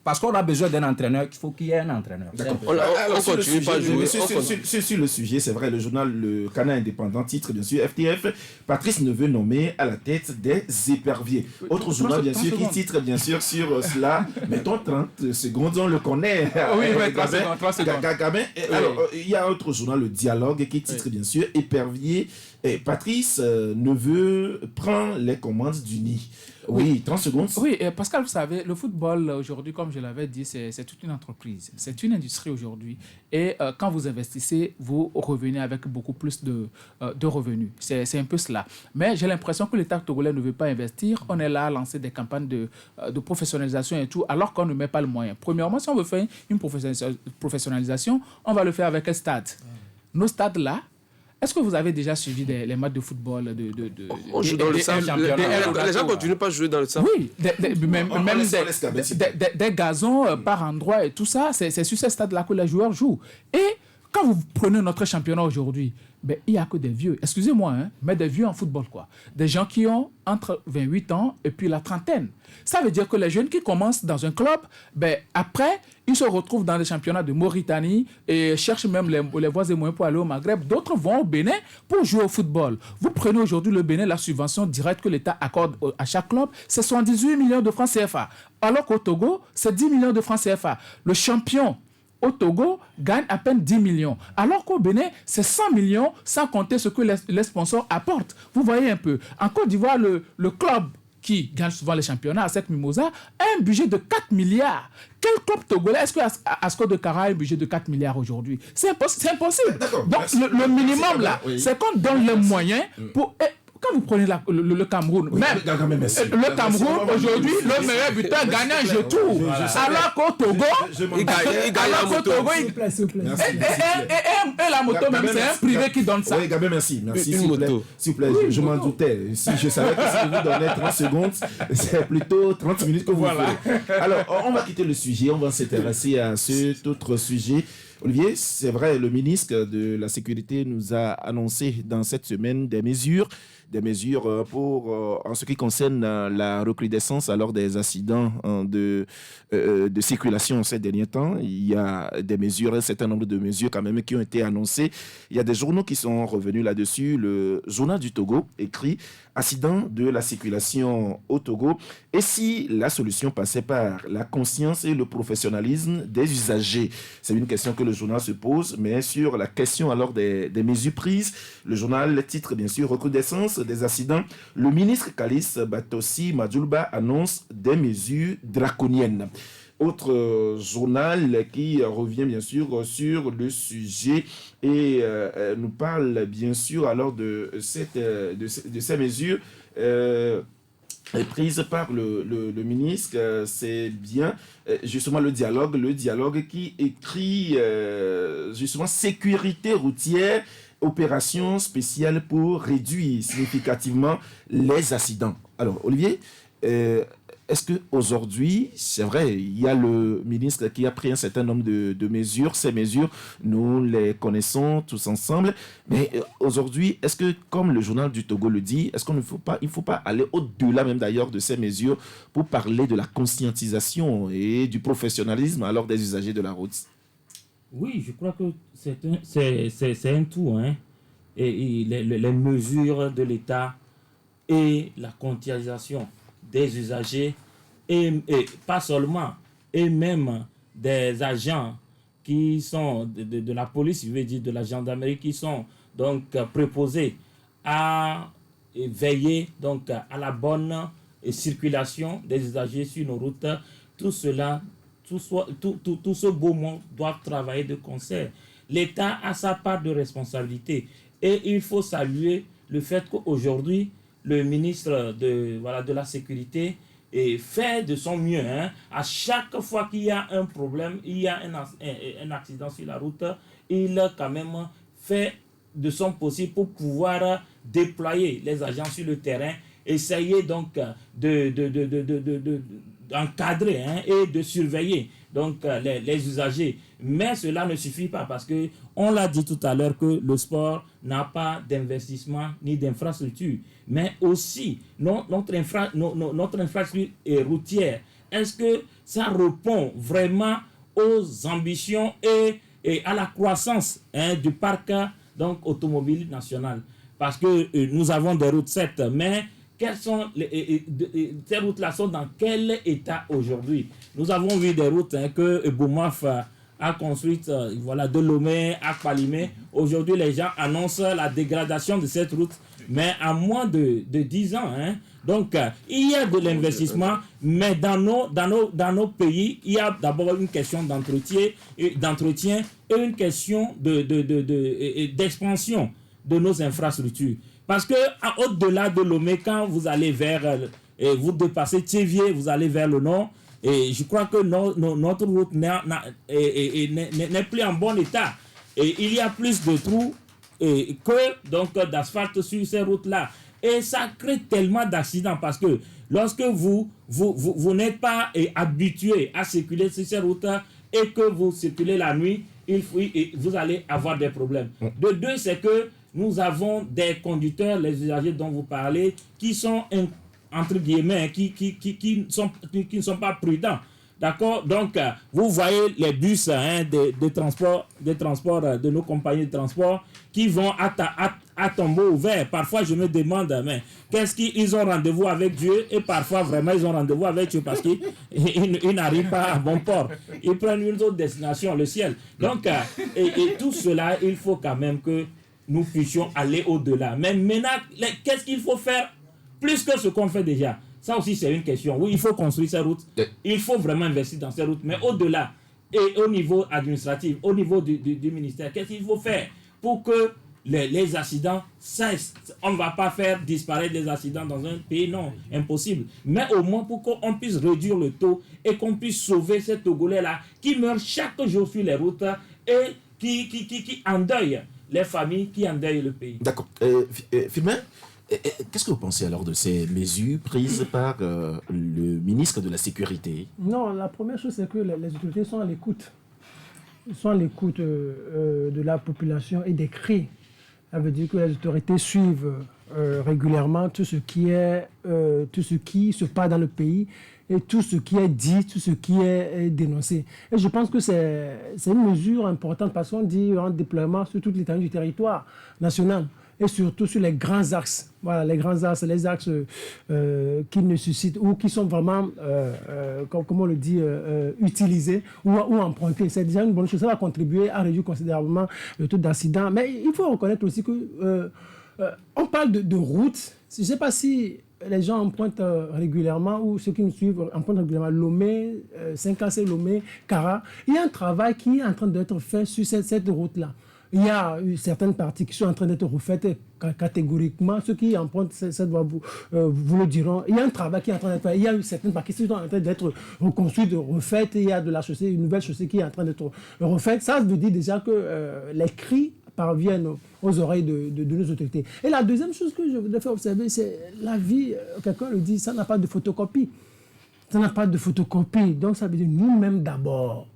parce qu'on a besoin d'un entraîneur, qu'il faut qu'il y ait un entraîneur. On continue pas à jouer. Sur le sujet, c'est vrai, le journal Le Canard Indépendant titre, bien sûr, FTF, Patrice Neveu nommé à la tête des éperviers. Autre journal, bien sûr, qui titre, bien sûr, sur cela. Mettons 30 secondes, on le connaît. Oui, 3 secondes. Alors, il y a un autre journal, Le Dialogue, qui titre, bien sûr, épervier. Patrice Neveu prend les commandes du nid. Oui, 30 secondes. Oui, Pascal, vous savez, le football aujourd'hui, comme je l'avais dit, c'est toute une entreprise. C'est une industrie aujourd'hui. Et quand vous investissez, vous revenez avec beaucoup plus de revenus. C'est un peu cela. Mais j'ai l'impression que l'État togolais ne veut pas investir. On est là à lancer des campagnes de professionnalisation et tout, alors qu'on ne met pas le moyen. Premièrement, si on veut faire une professionnalisation, on va le faire avec un stade. Nos stades là, est-ce que vous avez déjà suivi les matchs de football on joue dans le sable. Les gens continuent pas à jouer dans le sable. Oui, même des gazons par endroit et tout ça, c'est sur ce stade-là que les joueurs jouent. Et quand vous prenez notre championnat aujourd'hui, ben, il n'y a que des vieux, excusez-moi, hein, mais des vieux en football, quoi. Des gens qui ont entre 28 ans et puis la trentaine. Ça veut dire que les jeunes qui commencent dans un club, ben, après, ils se retrouvent dans les championnats de Mauritanie et cherchent même les voies et moyens pour aller au Maghreb. D'autres vont au Bénin pour jouer au football. Vous prenez aujourd'hui le Bénin, la subvention directe que l'État accorde à chaque club, c'est 78 millions de francs CFA. Alors qu'au Togo, c'est 10 millions de francs CFA. Le champion au Togo gagne à peine 10 millions. Alors qu'au Bénin, c'est 100 millions sans compter ce que les sponsors apportent. Vous voyez un peu. En Côte d'Ivoire, le club qui gagne souvent les championnats, à cette Mimosa, a un budget de 4 milliards. Quel club togolais est-ce que Asco de Cara a un budget de 4 milliards aujourd'hui? C'est impossible. Donc le minimum là, c'est qu'on donne les moyens pour... Quand vous prenez le Cameroun, le Cameroun, aujourd'hui, le meilleur buteur gagne un jeu tout. Alors qu'au Togo, il gagne la moto. Et la moto, même, c'est un privé qui donne ça. Oui, Gabin, merci. S'il vous plaît, je m'en doutais. Si je savais que si vous donnez 30 secondes, c'est plutôt 30 minutes que vous faites. Alors, on va quitter le sujet, on va s'intéresser à cet autre sujet. Olivier, c'est vrai, le ministre de la Sécurité nous a annoncé dans cette semaine des mesures pour, en ce qui concerne la recrudescence alors des accidents de circulation ces derniers temps. Il y a des mesures, un certain nombre de mesures quand même qui ont été annoncées. Il y a des journaux qui sont revenus là-dessus. Le journal du Togo écrit « Accident de la circulation au Togo ». Et si la solution passait par la conscience et le professionnalisme des usagers? C'est une question que le journal se pose, mais sur la question alors des mesures prises, le journal titre bien sûr « Recrudescence des accidents ». Le ministre Kalis Batossi Madjoulba annonce des mesures draconiennes. Autre journal qui revient bien sûr sur le sujet et nous parle bien sûr alors de ces mesures prises par le ministre. C'est bien justement le dialogue qui écrit justement sécurité routière, opération spéciale pour réduire significativement les accidents. Alors Olivier, est-ce qu'aujourd'hui, c'est vrai, il y a le ministre qui a pris un certain nombre de mesures. Ces mesures, nous les connaissons tous ensemble. Mais aujourd'hui, est-ce que, comme le journal du Togo le dit, est-ce qu'il ne faut pas aller au-delà même d'ailleurs de ces mesures pour parler de la conscientisation et du professionnalisme alors des usagers de la route? Oui, je crois que c'est un tout. Hein. Et les mesures de l'État et la conscientisation des usagers et pas seulement, et même des agents qui sont de la police, je veux dire de la gendarmerie, qui sont donc préposés à veiller donc à la bonne circulation des usagers sur nos routes. Tout cela, tout ce beau monde doit travailler de concert. L'État a sa part de responsabilité et il faut saluer le fait qu'aujourd'hui, le ministre de la Sécurité fait de son mieux. Hein. À chaque fois qu'il y a un problème, il y a un accident sur la route, il quand même fait de son possible pour pouvoir déployer les agents sur le terrain, essayer donc d'encadrer et de surveiller donc les usagers. Mais cela ne suffit pas parce que on l'a dit tout à l'heure que le sport n'a pas d'investissement ni d'infrastructure. Mais aussi notre infrastructure routière. Est-ce que ça répond vraiment aux ambitions et à la croissance du parc donc, automobile national? Parce que nous avons des routes certes, mais ces routes-là sont dans quel état aujourd'hui? Nous avons vu des routes que Boumaf a construites, de Lomé à Palimé. Aujourd'hui, les gens annoncent la dégradation de cette route, mais à moins de 10 ans. Hein. Donc, il y a de l'investissement, mais dans nos pays, il y a d'abord une question d'entretien et une question d'expansion de nos infrastructures. Parce que au-delà de Lomé, quand vous allez vous dépassez Thiévier, vous allez vers le nord, et je crois que notre route n'est plus en bon état. Et il y a plus de trous que d'asphalte sur ces routes-là. Et ça crée tellement d'accidents parce que lorsque vous n'êtes pas habitué à circuler sur ces routes et que vous circulez la nuit, vous allez avoir des problèmes. De deux, c'est que nous avons des conducteurs, les usagers dont vous parlez, qui sont, entre guillemets, qui ne sont pas prudents. D'accord? Donc, vous voyez les bus de transport de nos compagnies de transport qui vont à tombeau ouvert. Parfois, je me demande, mais qu'est-ce qu'ils ont rendez-vous avec Dieu? Et parfois, vraiment, ils ont rendez-vous avec Dieu parce qu'ils n'arrivent pas à bon port. Ils prennent une autre destination, le ciel. Donc, et tout cela, il faut quand même que nous puissions aller au-delà. Mais maintenant, qu'est-ce qu'il faut faire plus que ce qu'on fait déjà? Ça aussi, c'est une question. Oui, il faut construire ces routes. Il faut vraiment investir dans ces routes. Mais au-delà, et au niveau administratif, au niveau du ministère, qu'est-ce qu'il faut faire pour que les accidents cessent? On ne va pas faire disparaître les accidents dans un pays, non, impossible. Mais au moins pour qu'on puisse réduire le taux et qu'on puisse sauver ces Togolais-là qui meurent chaque jour sur les routes et qui endeuillent les familles, qui endeuillent le pays. D'accord. Firmin, qu'est-ce que vous pensez alors de ces mesures prises par le ministre de la Sécurité? Non, la première chose, c'est que les autorités sont à l'écoute. Ils sont à l'écoute de la population et des cris. Ça veut dire que les autorités suivent régulièrement tout ce qui se passe dans le pays et tout ce qui est dit, tout ce qui est dénoncé. Et je pense que c'est une mesure importante parce qu'on dit en déploiement sur toute l'étendue du territoire national et surtout sur les grands axes. Voilà, les grands axes, les axes qui nécessitent ou qui sont vraiment, comme on le dit, utilisés ou empruntés. C'est déjà une bonne chose. Ça va contribuer à réduire considérablement le taux d'accident. Mais il faut reconnaître aussi que on parle de routes. Je ne sais pas si les gens empruntent régulièrement ou ceux qui nous suivent empruntent régulièrement Lomé, 5AC, Lomé, Kara. Il y a un travail qui est en train d'être fait sur cette route-là. Il y a certaines parties qui sont en train d'être refaites catégoriquement. Ceux qui empruntent cette voie vous le diront. Il y a un travail qui est en train d'être fait. Il y a certaines parties qui sont en train d'être reconstruites, refaites. Il y a de la chaussée, une nouvelle chaussée qui est en train d'être refaite. Ça veut dire déjà que les cris parviennent aux oreilles de nos autorités. Et la deuxième chose que je voudrais faire observer, c'est la vie. Quelqu'un le dit, ça n'a pas de photocopie. Ça n'a pas de photocopie. Donc ça veut dire nous-mêmes d'abord.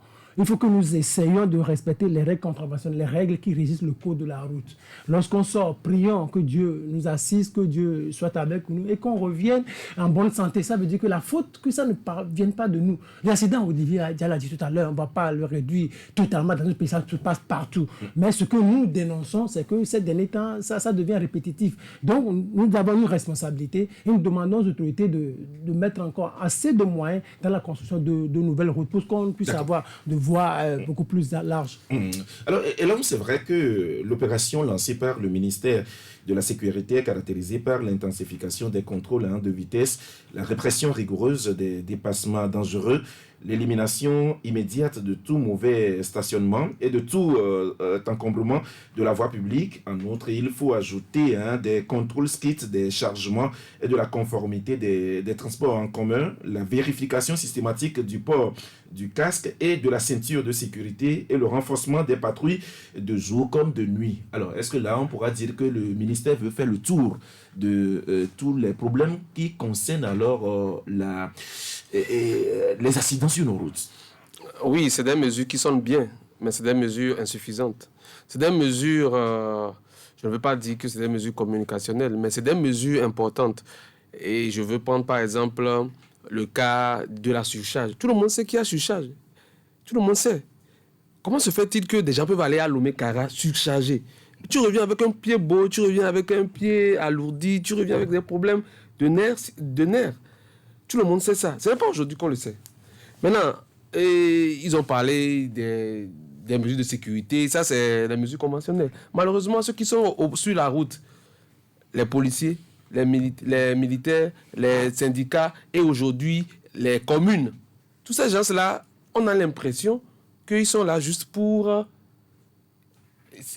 Il faut que nous essayions de respecter les règles contraventionnelles, les règles qui régissent le code de la route. Lorsqu'on sort, prions que Dieu nous assiste, que Dieu soit avec nous et qu'on revienne en bonne santé. Ça veut dire que la faute, que ça ne vienne pas de nous. L'accident, Olivier l'a dit tout à l'heure, on ne va pas le réduire totalement dans notre pays, ça se passe partout. Mais ce que nous dénonçons, c'est que ces derniers temps, ça devient répétitif. Donc, nous avons une responsabilité et nous demandons aux autorités de mettre encore assez de moyens dans la construction de nouvelles routes pour qu'on puisse avoir de voies beaucoup plus large. Alors, et là, c'est vrai que l'opération lancée par le ministère de la Sécurité est caractérisée par l'intensification des contrôles de vitesse, la répression rigoureuse des dépassements dangereux, l'élimination immédiate de tout mauvais stationnement et de tout encombrement de la voie publique. En outre, il faut ajouter des contrôles stricts des chargements et de la conformité des transports en commun, la vérification systématique du port du casque et de la ceinture de sécurité et le renforcement des patrouilles de jour comme de nuit. Alors, est-ce que là, on pourra dire que le ministère veut faire le tour de tous les problèmes qui concernent alors les accidents sur nos routes? Oui, c'est des mesures qui sonnent bien, mais c'est des mesures insuffisantes. C'est des mesures, je ne veux pas dire que c'est des mesures communicationnelles, mais c'est des mesures importantes. Et je veux prendre par exemple le cas de la surcharge. Tout le monde sait qu'il y a surcharge. Tout le monde sait. Comment se fait-il que des gens peuvent aller à Lomé Kara surchargés? Tu reviens avec un pied beau, tu reviens avec un pied alourdi, tu reviens avec des problèmes de nerfs. Tout le monde sait ça. Ce n'est pas aujourd'hui qu'on le sait. Maintenant, ils ont parlé des mesures de sécurité. Ça, c'est les mesures conventionnelles. Malheureusement, ceux qui sont sur la route, les policiers, les militaires, les syndicats et aujourd'hui les communes, tous ces gens-là, on a l'impression qu'ils sont là juste pour,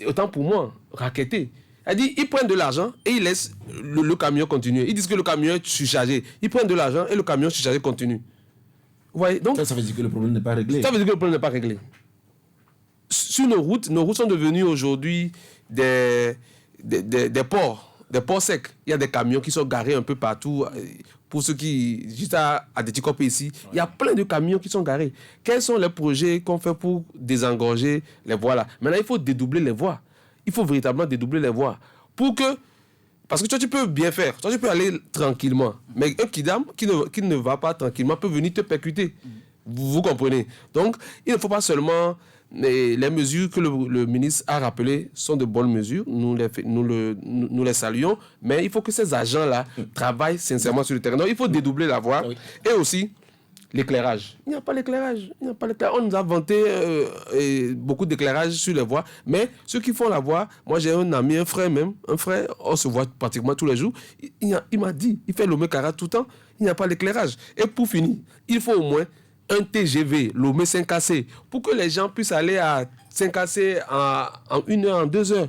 autant pour moi, racketter. Ils prennent de l'argent et ils laissent le camion continuer. Ils disent que le camion est surchargé. Ils prennent de l'argent et le camion surchargé continue. Vous voyez, donc, ça veut dire que le problème n'est pas réglé. Ça veut dire que le problème n'est pas réglé. Sur nos routes sont devenues aujourd'hui des ports secs. Il y a des camions qui sont garés un peu partout. pour ceux qui, juste à Déticopé ici, il y a plein de camions qui sont garés. Quels sont les projets qu'on fait pour désengorger les voies là? Maintenant, il faut dédoubler les voies. Il faut véritablement dédoubler les voies. Pour que... Parce que toi, tu peux bien faire. Toi, tu peux aller tranquillement. Mais un kidam qui ne va pas tranquillement peut venir te percuter. Vous comprenez? Donc, il ne faut pas seulement... Les mesures que le ministre a rappelées sont de bonnes mesures. Nous les saluons. Mais il faut que ces agents-là travaillent sincèrement sur le terrain. Donc, il faut dédoubler la voie. Oui. Et aussi, l'éclairage. Il n'y a pas l'éclairage. On nous a vanté beaucoup d'éclairage sur les voies. Mais ceux qui font la voie, moi j'ai un ami, un frère, on se voit pratiquement tous les jours. Il m'a dit, il fait Lomé-Kara tout le temps, il n'y a pas l'éclairage. Et pour finir, il faut au moins un TGV, Lomé 5AC, pour que les gens puissent aller à 5AC en 1 heure, en 2 heures.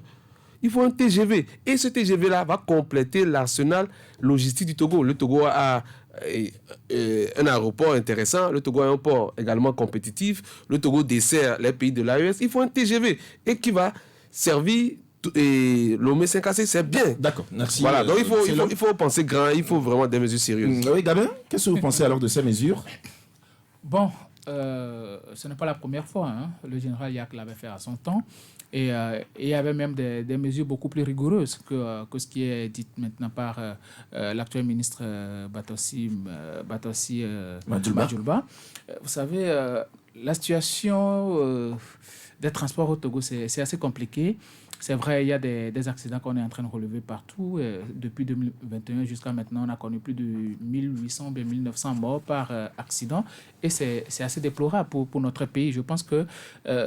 Il faut un TGV. Et ce TGV-là va compléter l'arsenal logistique du Togo. Le Togo a un aéroport intéressant. Le Togo a un port également compétitif. Le Togo dessert les pays de l'AES. Il faut un TGV et qui va servir Lomé 5AC, c'est bien. D'accord, merci. Voilà, donc il faut penser grand, il faut vraiment des mesures sérieuses. Oui, Gabin, qu'est-ce que vous pensez alors de ces mesures? Bon, ce n'est pas la première fois. Hein. Le général Yak l'avait fait à son temps. Et il y avait même des mesures beaucoup plus rigoureuses que ce qui est dit maintenant par l'actuel ministre Batossi Madjoulba. Vous savez, la situation des transports au Togo, c'est assez compliqué. C'est vrai, il y a des accidents qu'on est en train de relever partout. Depuis 2021 jusqu'à maintenant, on a connu plus de 1800, 1900 morts par accident. Et c'est assez déplorable pour notre pays. Je pense que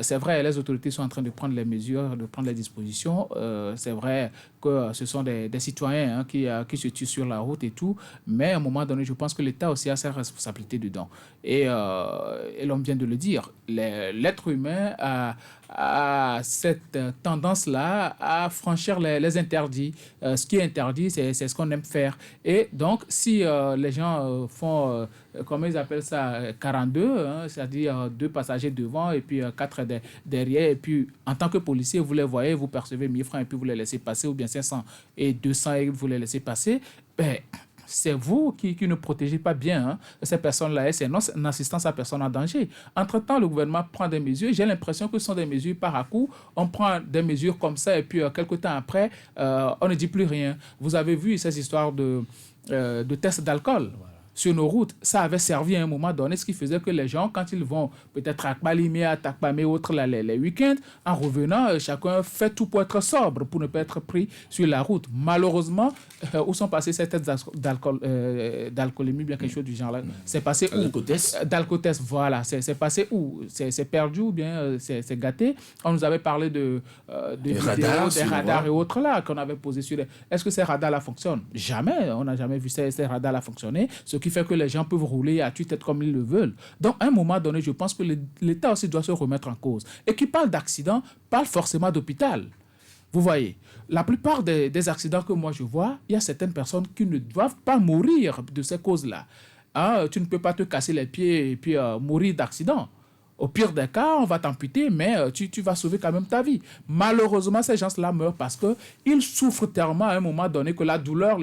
c'est vrai, les autorités sont en train de prendre les mesures, de prendre les dispositions. C'est vrai que ce sont des citoyens qui se tuent sur la route et tout. Mais à un moment donné, je pense que l'État aussi a sa responsabilité dedans. Et l'homme vient de le dire. L'être humain a cette tendance-là à franchir les interdits. Ce qui est interdit, c'est ce qu'on aime faire. Et donc, si les gens font, comment ils appellent ça, 42, hein, c'est-à-dire 2 passagers devant et puis 4 derrière, et puis en tant que policier, vous les voyez, vous percevez 1000 francs et puis vous les laissez passer, ou bien 500 et 200 et vous les laissez passer, ben, c'est vous qui ne protégez pas bien ces personnes-là. C'est une assistance à personne en danger. Entre-temps, le gouvernement prend des mesures. J'ai l'impression que ce sont des mesures par à coup. On prend des mesures comme ça et puis quelques temps après, on ne dit plus rien. Vous avez vu ces histoires de tests d'alcool. Voilà. Sur nos routes, ça avait servi à un moment donné, ce qui faisait que les gens, quand ils vont peut-être à Kbalimé, à Takpamé, autres les week-ends, en revenant, chacun fait tout pour être sobre, pour ne pas être pris sur la route. Malheureusement, où sont passés ces tests d'alcoolémie, bien quelque chose du genre-là? C'est passé où? D'alcotest, voilà. C'est passé où? C'est perdu ou bien c'est gâté? On nous avait parlé des radars et autres là qu'on avait posés sur les... Est-ce que ces radars-là fonctionnent? Jamais. On n'a jamais vu ces radars-là fonctionner. Ce qui fait que les gens peuvent rouler à tue-tête comme ils le veulent. Donc, à un moment donné, je pense que l'État aussi doit se remettre en cause. Et qui parle d'accident, parle forcément d'hôpital. Vous voyez, la plupart des accidents que moi je vois, il y a certaines personnes qui ne doivent pas mourir de ces causes-là. Hein, tu ne peux pas te casser les pieds et puis mourir d'accident. Au pire des cas, on va t'amputer, mais tu vas sauver quand même ta vie. Malheureusement, ces gens-là meurent parce qu'ils souffrent tellement à un moment donné que la douleur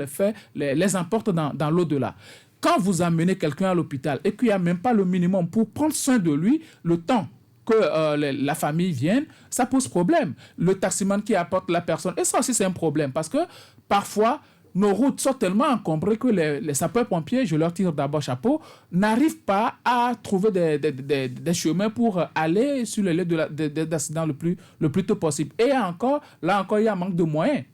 les emporte dans l'au-delà. Quand vous amenez quelqu'un à l'hôpital et qu'il n'y a même pas le minimum pour prendre soin de lui, le temps que la famille vienne, ça pose problème. Le taximan qui apporte la personne, et ça aussi c'est un problème parce que parfois, nos routes sont tellement encombrées que les sapeurs-pompiers, je leur tire d'abord chapeau, n'arrivent pas à trouver des chemins pour aller sur les lieux d'accident le plus tôt possible. Et là encore, il y a un manque de moyens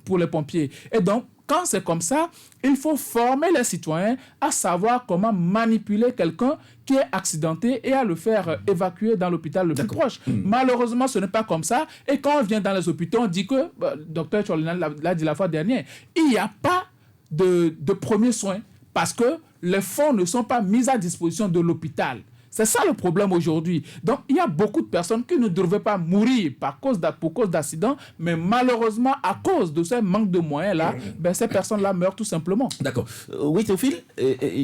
pour les pompiers. Et donc, quand c'est comme ça, il faut former les citoyens à savoir comment manipuler quelqu'un qui est accidenté et à le faire évacuer dans l'hôpital le plus proche. Malheureusement, ce n'est pas comme ça. Et quand on vient dans les hôpitaux, on dit que, docteur Tcholina l'a dit la fois dernière, il n'y a pas de premiers soins parce que les fonds ne sont pas mis à disposition de l'hôpital. C'est ça le problème aujourd'hui. Donc, il y a beaucoup de personnes qui ne devraient pas mourir pour cause d'accident, mais malheureusement, à cause de ce manque de moyens-là, ces personnes-là meurent tout simplement. D'accord. Oui, Théophile,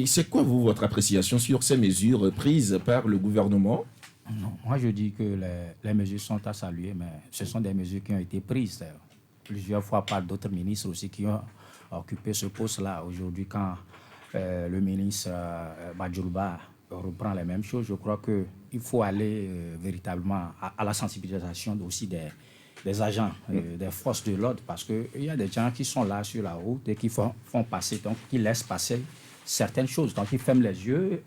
c'est quoi, votre appréciation sur ces mesures prises par le gouvernement? Non, moi, je dis que les mesures sont à saluer, mais ce sont des mesures qui ont été prises plusieurs fois par d'autres ministres aussi qui ont occupé ce poste-là. Aujourd'hui, quand le ministre Badjoulba reprend les mêmes choses. Je crois qu'il faut aller véritablement à la sensibilisation aussi des agents, des forces de l'ordre, parce qu'il y a des gens qui sont là sur la route et qui font passer, donc qui laissent passer certaines choses. Donc ils ferment les yeux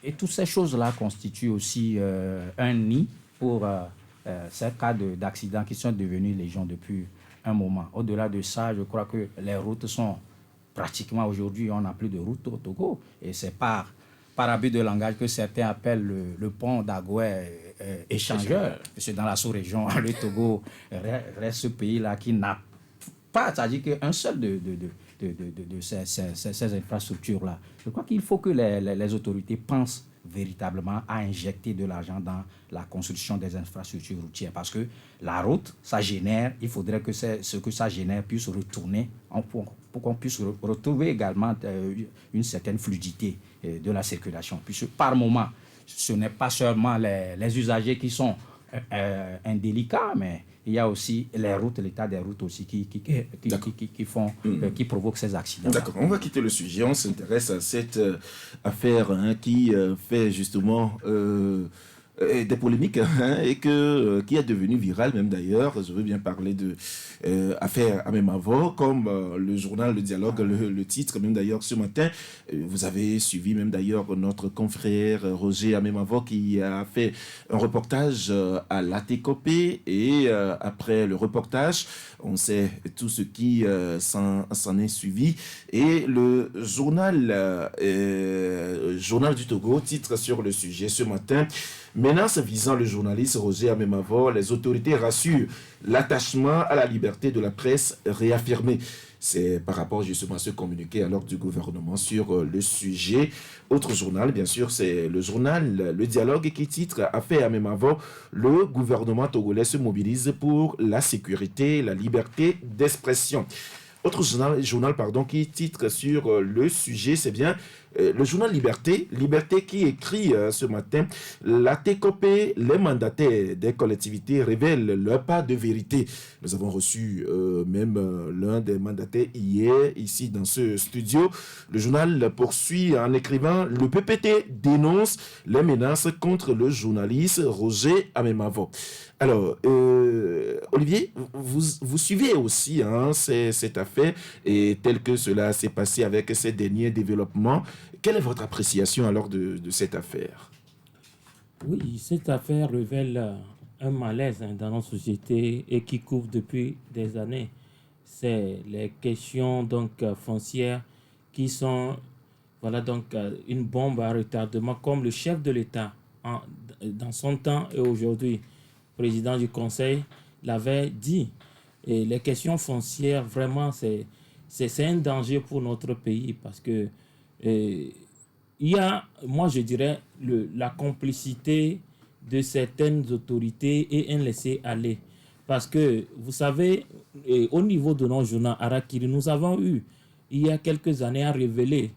et toutes ces choses-là constituent aussi un nid pour ces cas d'accidents qui sont devenus légion depuis un moment. Au-delà de ça, je crois que les routes sont pratiquement aujourd'hui, on n'a plus de route au Togo. Et c'est par abus de langage que certains appellent le pont d'Agoué échangeur. C'est dans la sous-région, le Togo reste ce pays-là qui n'a pas, c'est-à-dire qu'un seul de ces infrastructures-là. Je crois qu'il faut que les autorités pensent véritablement à injecter de l'argent dans la construction des infrastructures routières, parce que la route, ça génère, il faudrait que ce que ça génère puisse retourner pour qu'on puisse retrouver également une certaine fluidité de la circulation, puisque par moment, ce n'est pas seulement les usagers qui sont indélicats, mais il y a aussi les routes, l'état des routes aussi qui provoquent ces accidents. D'accord, on va quitter le sujet, on s'intéresse à cette affaire qui fait justement des polémiques et qui est devenue virale même d'ailleurs. Je veux bien parler de affaire Amemavo, comme le journal Le Dialogue le titre même d'ailleurs ce matin. Vous avez suivi même d'ailleurs notre confrère Roger Amemavo qui a fait un reportage à l'ATCOP et après le reportage, on sait tout ce qui s'en est suivi. Et le journal du Togo titre sur le sujet ce matin: menace visant le journaliste Roger Amemavo, les autorités rassurent l'attachement à la liberté de la presse réaffirmé. C'est par rapport justement à ce communiqué alors du gouvernement sur le sujet. Autre journal, bien sûr, c'est le journal Le Dialogue qui titre « Affaire Amemavo, le gouvernement togolais se mobilise pour la sécurité et la liberté d'expression ». Autre journal qui titre sur le sujet, c'est bien le journal Liberté qui écrit ce matin: la TCOP, les mandataires des collectivités révèlent leur part de vérité. Nous avons reçu même l'un des mandataires hier, ici dans ce studio. Le journal poursuit en écrivant: le PPT dénonce les menaces contre le journaliste Roger Amemavo. Alors, Olivier, vous suivez aussi cette affaire et tel que cela s'est passé avec ces derniers développements. Quelle est votre appréciation alors de cette affaire? Oui, cette affaire révèle un malaise dans notre société et qui couvre depuis des années. C'est les questions foncières qui sont une bombe à retardement, comme le chef de l'État dans son temps et aujourd'hui, président du Conseil, l'avait dit. Et les questions foncières, vraiment, c'est un danger pour notre pays parce que il y a, moi je dirais, la complicité de certaines autorités et un laisser-aller. Parce que, vous savez, au niveau de nos journaux Harakiri, nous avons eu, il y a quelques années, à révéler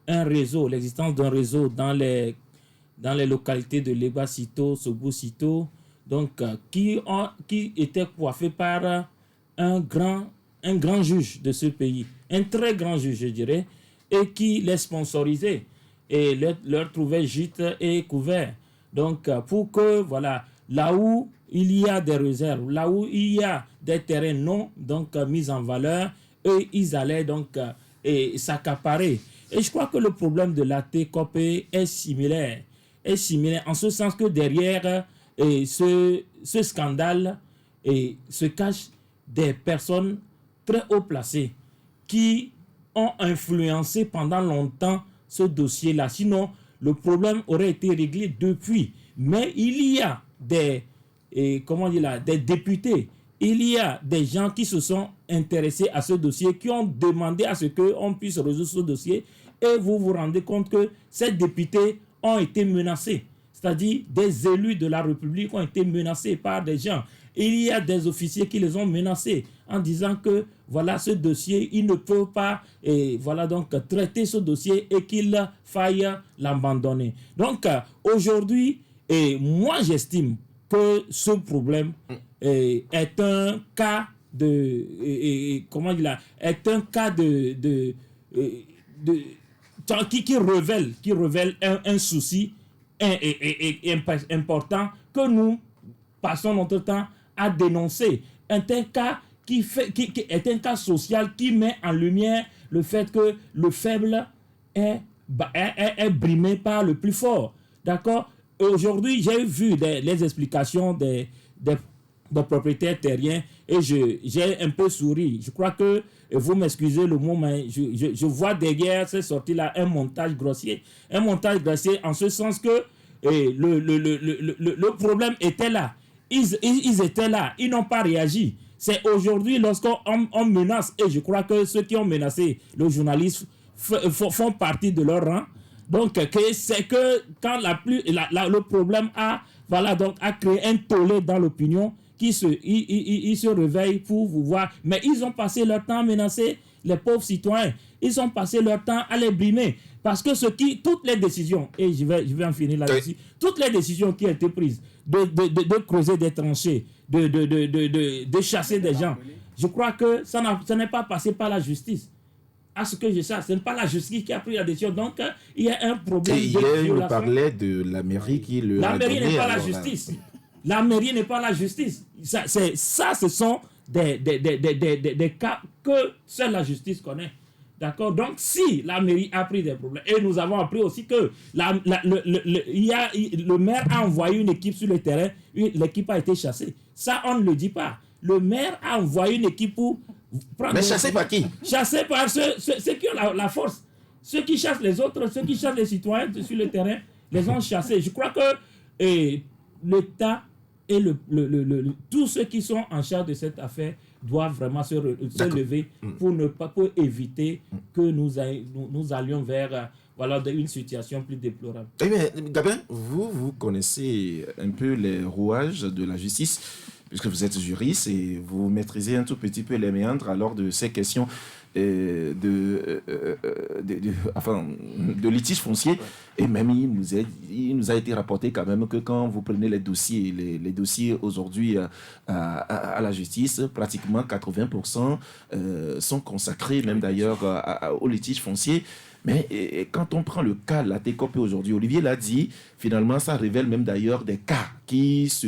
un réseau, l'existence d'un réseau dans les localités de Leba-Sito, Sobo-Sito, qui était coiffé par un grand juge de ce pays, un très grand juge, je dirais, et qui les sponsorisait et leur trouvait gîte et couvert. Donc, pour que, voilà, là où il y a des réserves, là où il y a des terrains non mis en valeur, eux, ils allaient s'accaparer. Et je crois que le problème de la TCOP est similaire en ce sens que derrière ce scandale se cachent des personnes très haut placées qui ont influencé pendant longtemps ce dossier-là. Sinon, le problème aurait été réglé depuis. Mais il y a des députés, il y a des gens qui se sont intéressés à ce dossier, qui ont demandé à ce qu'on puisse résoudre ce dossier. Et vous vous rendez compte que ces députés ont été menacés. C'est-à-dire des élus de la République ont été menacés par des gens. Il y a des officiers qui les ont menacés en disant que voilà ce dossier, ils ne peuvent pas traiter ce dossier et qu'il faille l'abandonner. Donc aujourd'hui, moi j'estime que ce problème est un cas qui révèle un souci important que nous passons notre temps à dénoncer. Un tel cas qui est un cas social qui met en lumière le fait que le faible est brimé par le plus fort. D'accord? Aujourd'hui, j'ai vu les explications des propriétaires terriens et j'ai un peu souri. Je crois que, vous m'excusez le mot, mais je vois derrière ces sorties-là un montage grossier. Un montage grossier en ce sens que le problème était là. Ils étaient là, ils n'ont pas réagi. C'est aujourd'hui lorsqu'on menace, et je crois que ceux qui ont menacé le journaliste font partie de leur rang. Donc, c'est que quand le problème a créé un tollé dans l'opinion, ils se réveillent pour vous voir. Mais ils ont passé leur temps à menacer les pauvres citoyens. Ils ont passé leur temps à les brimer. Parce que toutes les décisions, et je vais en finir là-dessus, toutes les décisions qui ont été prises, de creuser des tranchées, de chasser des gens, je crois que ça n'est pas passé par la justice. À ce que je sache, ce n'est pas la justice qui a pris la décision. Donc, il y a un problème. Et hier, il parlait de la mairie qui le a donné. La mairie n'est pas la justice. La mairie n'est pas la justice. Ce sont des cas que seule la justice connaît. D'accord? Donc, si la mairie a pris des problèmes, et nous avons appris aussi que le maire a envoyé une équipe sur le terrain, l'équipe a été chassée. Ça, on ne le dit pas. Le maire a envoyé une équipe pour... Mais chassé par qui? Chassé par ceux qui ont la force. Ceux qui chassent les autres, ceux qui chassent les citoyens sur le terrain, les ont chassés. Je crois que l'État et tous ceux qui sont en charge de cette affaire doivent vraiment se lever pour éviter que nous allions vers une situation plus déplorable. Eh bien, Gabin, vous connaissez un peu les rouages de la justice, puisque vous êtes juriste et vous maîtrisez un tout petit peu les méandres alors de ces questions de litige foncier. Et même il nous a été rapporté quand même que quand vous prenez les dossiers aujourd'hui à la justice, pratiquement 80% sont consacrés même d'ailleurs au litige foncier. Mais quand on prend le cas de la TCOP aujourd'hui, Olivier l'a dit, finalement, ça révèle même d'ailleurs des cas qui se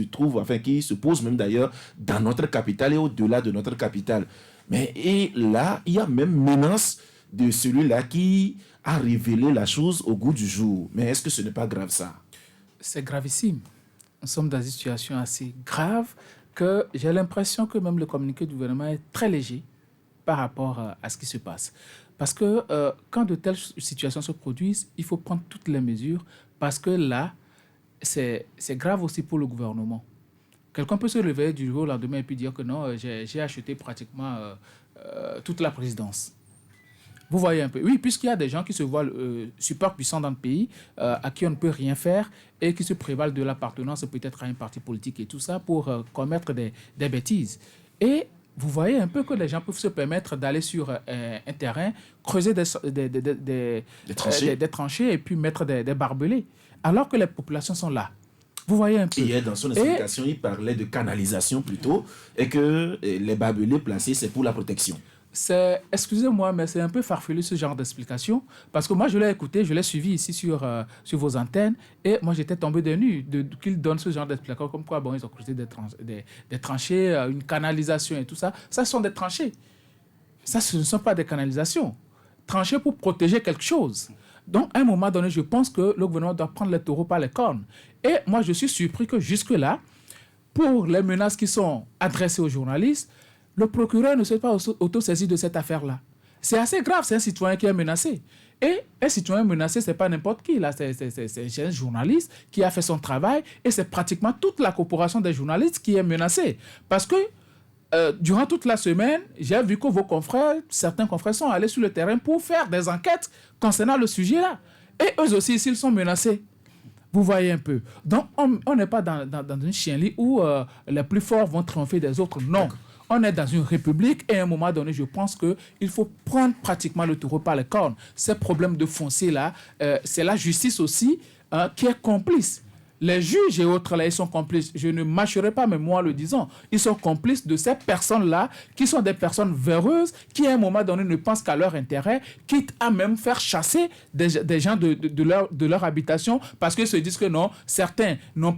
posent même d'ailleurs dans notre capitale et au-delà de notre capitale. Mais et là, il y a même menace de celui-là qui a révélé la chose au goût du jour. Mais est-ce que ce n'est pas grave ça? C'est gravissime. Nous sommes dans une situation assez grave que j'ai l'impression que même le communiqué du gouvernement est très léger par rapport à ce qui se passe. Parce que quand de telles situations se produisent, il faut prendre toutes les mesures parce que là, c'est grave aussi pour le gouvernement. Quelqu'un peut se réveiller du jour au lendemain et puis dire que non, j'ai acheté pratiquement toute la présidence. Vous voyez un peu. Oui, puisqu'il y a des gens qui se voient super puissants dans le pays, à qui on ne peut rien faire et qui se prévalent de l'appartenance peut-être à un parti politique et tout ça pour commettre des bêtises. Et vous voyez un peu que les gens peuvent se permettre d'aller sur un terrain, creuser des tranchées et puis mettre des barbelés, alors que les populations sont là. Vous voyez un peu. Hier, dans son explication, il parlait de canalisation plutôt, et que les barbelés placés, c'est pour la protection. Excusez-moi, mais c'est un peu farfelu ce genre d'explication, parce que moi, je l'ai écouté, je l'ai suivi ici sur vos antennes, et moi, j'étais tombé des nues qu'ils donnent ce genre d'explication, comme quoi, ils ont creusé des tranchées, une canalisation et tout ça. Ça, ce sont des tranchées. Ça, ce ne sont pas des canalisations. Tranchées pour protéger quelque chose. Donc, à un moment donné, je pense que le gouvernement doit prendre les taureaux par les cornes. Et moi, je suis surpris que jusque-là, pour les menaces qui sont adressées aux journalistes, le procureur ne s'est pas auto-saisi de cette affaire-là. C'est assez grave, c'est un citoyen qui est menacé. Et un citoyen menacé, ce n'est pas n'importe qui. Là. C'est un journaliste qui a fait son travail et c'est pratiquement toute la corporation des journalistes qui est menacée. Parce que durant toute la semaine, j'ai vu que certains confrères sont allés sur le terrain pour faire des enquêtes concernant le sujet-là. Et eux aussi, s'ils sont menacés. Vous voyez un peu. Donc, on n'est pas dans une chienlit où les plus forts vont triompher des autres. Non. On est dans une république et à un moment donné, je pense qu'il faut prendre pratiquement le taureau par les cornes. Ces problèmes de foncier-là, c'est la justice aussi qui est complice. les juges et autres, là, ils sont complices. Je ne mâcherai pas, mais moi le disant. Ils sont complices de ces personnes-là, qui sont des personnes véreuses, qui à un moment donné ne pensent qu'à leur intérêt, quitte à même faire chasser des gens de leur habitation, parce qu'ils se disent que non, certains n'ont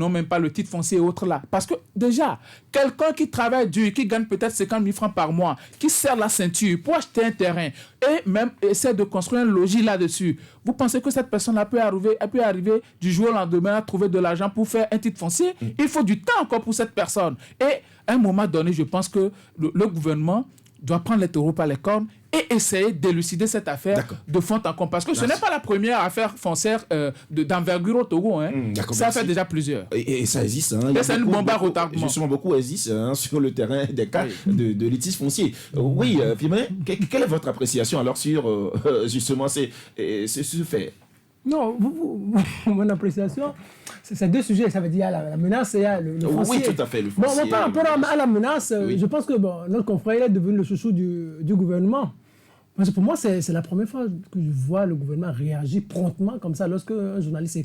même pas le titre foncier et autres là. Parce que déjà, quelqu'un qui travaille dur, qui gagne peut-être 50 000 francs par mois, qui serre la ceinture pour acheter un terrain et même essaie de construire un logis là-dessus, vous pensez que cette personne-là peut arriver du jour au lendemain à trouver de l'argent pour faire un titre foncier? Il faut du temps encore pour cette personne. Et à un moment donné, je pense que le gouvernement doit prendre les taureaux par les cornes et essayer d'élucider cette affaire de fond en comble. Parce que ce n'est pas la première affaire foncière d'envergure au Togo. Ça fait déjà plusieurs. Et ça existe. Et c'est une bombe à retardement. Justement, beaucoup existent sur le terrain des cas de litige foncier. Oui, Fimin, quelle est votre appréciation alors sur justement ce fait? Non, mon appréciation, c'est deux sujets. Ça veut dire la menace et le foncier. Oui, tout à fait, le foncier. Bon, par rapport à la menace, je pense que notre confrère est devenu le chouchou du gouvernement. Parce que pour moi, c'est la première fois que je vois le gouvernement réagir promptement comme ça lorsque un journaliste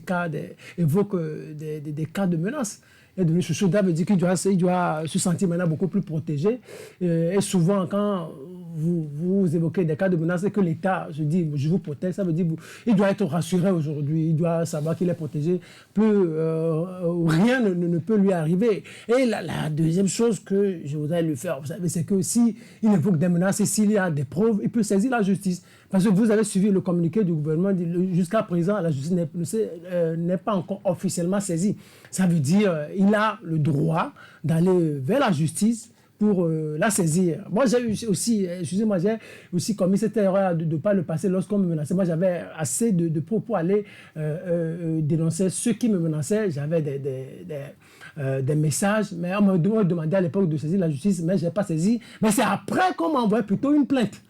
évoque des cas de menace. Il est devenu chouchou, ça veut dire qu'il doit se sentir maintenant beaucoup plus protégé. Et souvent, quand vous évoquez des cas de menace et que l'État se dit je vous protège, ça veut dire il doit être rassuré aujourd'hui, il doit savoir qu'il est protégé, rien ne peut lui arriver. Et la deuxième chose que je voudrais lui faire, vous savez, c'est que s'il évoque des menaces et s'il y a des preuves, il peut saisir la justice. Parce que vous avez suivi le communiqué du gouvernement, jusqu'à présent, la justice n'est pas encore officiellement saisie. Ça veut dire qu'il a le droit d'aller vers la justice pour la saisir. Moi, j'ai aussi commis cette erreur de ne pas le passer lorsqu'on me menaçait. Moi, j'avais assez de pour aller dénoncer ceux qui me menaçaient. J'avais des messages, mais on m'a demandé à l'époque de saisir la justice, mais je n'ai pas saisi. Mais c'est après qu'on m'a envoyé plutôt une plainte.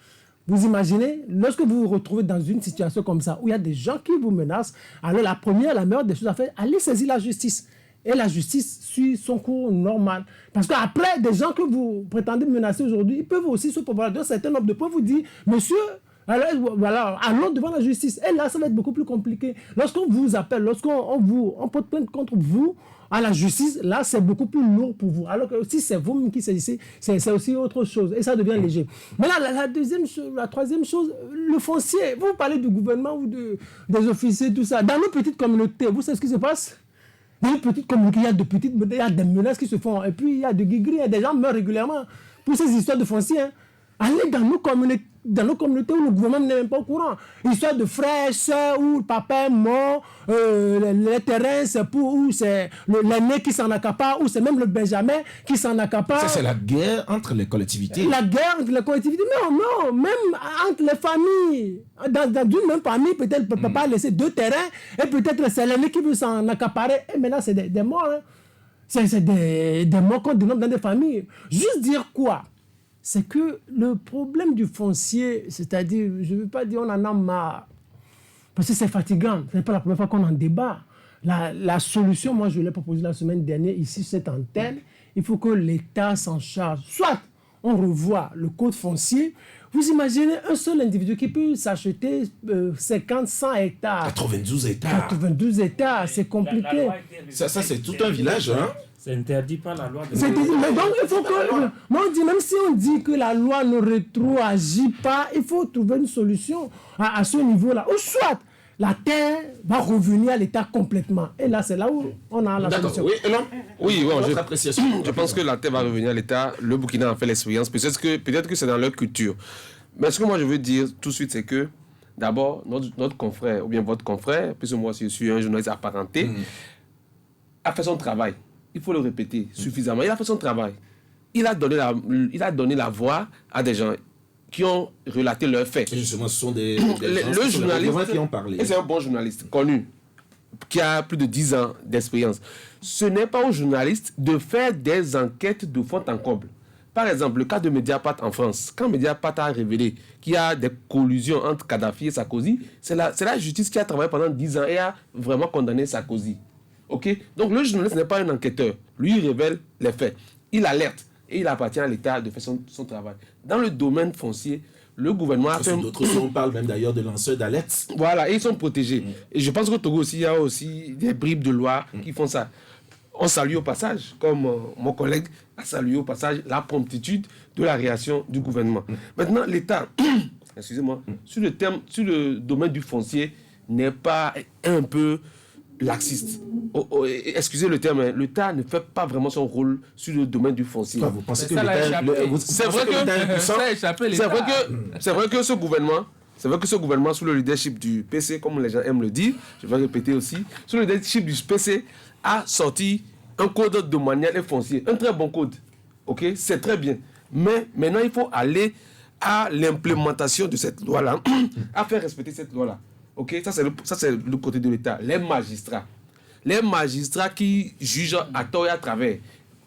Vous imaginez, lorsque vous vous retrouvez dans une situation comme ça, où il y a des gens qui vous menacent, alors la meilleure des choses à faire, allez saisir la justice. Et la justice suit son cours normal. Parce qu'après, des gens que vous prétendez menacer aujourd'hui, ils peuvent aussi se préparer d'un certain nombre de points, vous dire, monsieur, alors, voilà, allons devant la justice. Et là, ça va être beaucoup plus compliqué. Lorsqu'on vous appelle, on porte plainte contre vous à la justice, là, c'est beaucoup plus lourd pour vous. Alors que si c'est vous qui saisissez, c'est aussi autre chose. Et ça devient léger. Mais là, la troisième chose, le foncier. Vous parlez du gouvernement ou des officiers, tout ça. Dans nos petites communautés, vous savez ce qui se passe? Dans les petites communautés, il y a des menaces qui se font. Et puis, il y a des guigris, des gens meurent régulièrement pour ces histoires de foncier. Allez dans nos communautés où le gouvernement n'est même pas au courant. Histoire de frères, sœurs, où le papa est mort, les terrains, c'est où c'est l'aîné qui s'en accapare, ou c'est même le benjamin qui s'en accapare. Ça, c'est la guerre entre les collectivités. La guerre entre les collectivités, non, même entre les familles. Dans une même famille, peut-être le papa a laissé 2 terrains, et peut-être c'est l'aîné qui veut s'en accaparer. Et maintenant, c'est des morts. Hein. C'est des morts qu'on dénombre dans des familles. Juste dire quoi? C'est que le problème du foncier, c'est-à-dire, je ne veux pas dire on en a marre, parce que c'est fatigant, ce n'est pas la première fois qu'on en débat. La solution, moi je l'ai proposée la semaine dernière, ici sur cette antenne, il faut que l'État s'en charge. Soit on revoit le code foncier, vous imaginez un seul individu qui peut s'acheter 50, 100 hectares. 92 hectares. 92 hectares, c'est compliqué. Ça c'est tout un village, hein. C'est interdit par la loi. Mais donc, il faut que... Moi, on dit, même si on dit que la loi ne rétroagit pas, il faut trouver une solution à ce niveau-là. Ou soit, la terre va revenir à l'État complètement. Et là, c'est là où on a la solution. Je pense que la terre va revenir à l'État. Le Burkina a fait l'expérience. Peut-être que c'est dans leur culture. Mais ce que moi, je veux dire tout de suite, c'est que, d'abord, notre confrère, ou bien votre confrère, puisque moi, je suis un journaliste apparenté, a fait son travail. Il faut le répéter suffisamment. Il a fait son travail. Il a donné la voix à des gens qui ont relaté leurs faits. Et justement, ce sont des le journaliste qui ont parlé. Et c'est un bon journaliste, connu, qui a plus de 10 ans d'expérience. Ce n'est pas aux journalistes de faire des enquêtes de fond en comble. Par exemple, le cas de Mediapart en France. Quand Mediapart a révélé qu'il y a des collusions entre Kadhafi et Sarkozy, c'est la justice qui a travaillé pendant 10 ans et a vraiment condamné Sarkozy. Okay? Donc le journaliste n'est pas un enquêteur. Lui, il révèle les faits. Il alerte et il appartient à l'État de faire son travail. Dans le domaine foncier, le gouvernement a fait... D'autres, on parle même d'ailleurs de lanceurs d'alerte. Voilà, et ils sont protégés. Et je pense qu'au Togo aussi, il y a aussi des bribes de loi qui font ça. On salue au passage, comme mon collègue a salué au passage, la promptitude de la réaction du gouvernement. Maintenant, l'État, excusez-moi, sur le domaine du foncier, n'est pas un peu laxiste. Excusez le terme, l'État ne fait pas vraiment son rôle sur le domaine du foncier. Vous pensez que Ça l'a l'État... échappé. C'est vrai que ce gouvernement, sous le leadership du PC, comme les gens aiment le dire, je vais répéter aussi, sous le leadership du PC, a sorti un code domanial et foncier, un très bon code. Ok, c'est très bien. Mais maintenant, il faut aller à l'implémentation de cette loi-là, à faire respecter cette loi-là. Ok, ça c'est le côté de l'État. Les magistrats qui jugent à tort et à travers.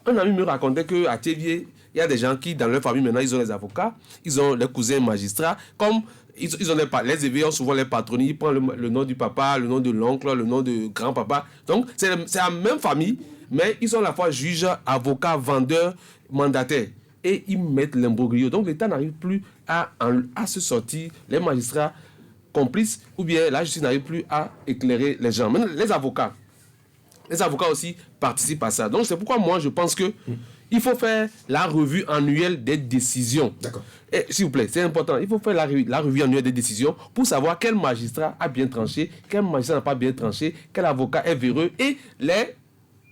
Un ami me racontait qu'à Thévier, il y a des gens qui, dans leur famille, maintenant, ils ont les avocats, ils ont les cousins magistrats, comme ils ont les éveillés ont souvent les patronymes, ils prennent le nom du papa, le nom de l'oncle, le nom de grand-papa. Donc, c'est la même famille, mais ils sont à la fois juges, avocats, vendeurs, mandataires. Et ils mettent l'imbroglio. Donc, l'État n'arrive plus à se sortir, les magistrats complices, ou bien la justice n'arrive plus à éclairer les gens. Maintenant, les avocats aussi participent à ça. Donc, c'est pourquoi moi, je pense que il faut faire la revue annuelle des décisions. D'accord. Et, s'il vous plaît, c'est important. Il faut faire la revue annuelle des décisions pour savoir quel magistrat a bien tranché, quel magistrat n'a pas bien tranché, quel avocat est véreux et les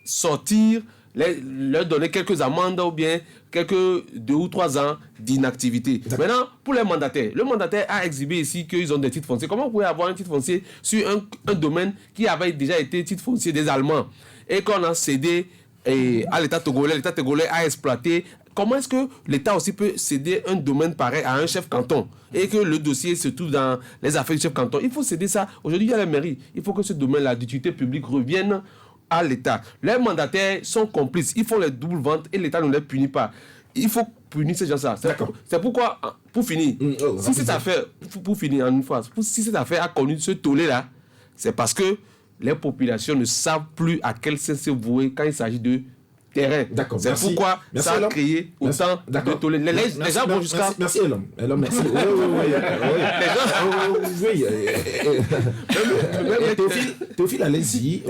sortir, leur donner quelques amendes ou bien quelques 2 ou 3 ans d'inactivité. Maintenant, pour les mandataires, le mandataire a exhibé ici qu'ils ont des titres fonciers. Comment vous pouvez avoir un titre foncier sur un domaine qui avait déjà été titre foncier des Allemands et qu'on a cédé à l'État togolais a exploité? Comment est-ce que l'État aussi peut céder un domaine pareil à un chef canton et que le dossier se trouve dans les affaires du chef canton? Il faut céder ça. Aujourd'hui, il y a la mairie. Il faut que ce domaine-là d'utilité publique revienne à l'État. Les mandataires sont complices. Ils font les doubles ventes et l'État ne les punit pas. Il faut punir ces gens-là. C'est pourquoi, pour finir, si cette affaire, pour finir en une phrase, si cette affaire a connu ce tollé-là, c'est parce que les populations ne savent plus à quel sens se vouer quand il s'agit de terrain. D'accord. C'est pourquoi ça a créé autant de tollé. Les gens vont jusqu'à... Merci, Elom. Merci. Oui. Théophile, allez-y.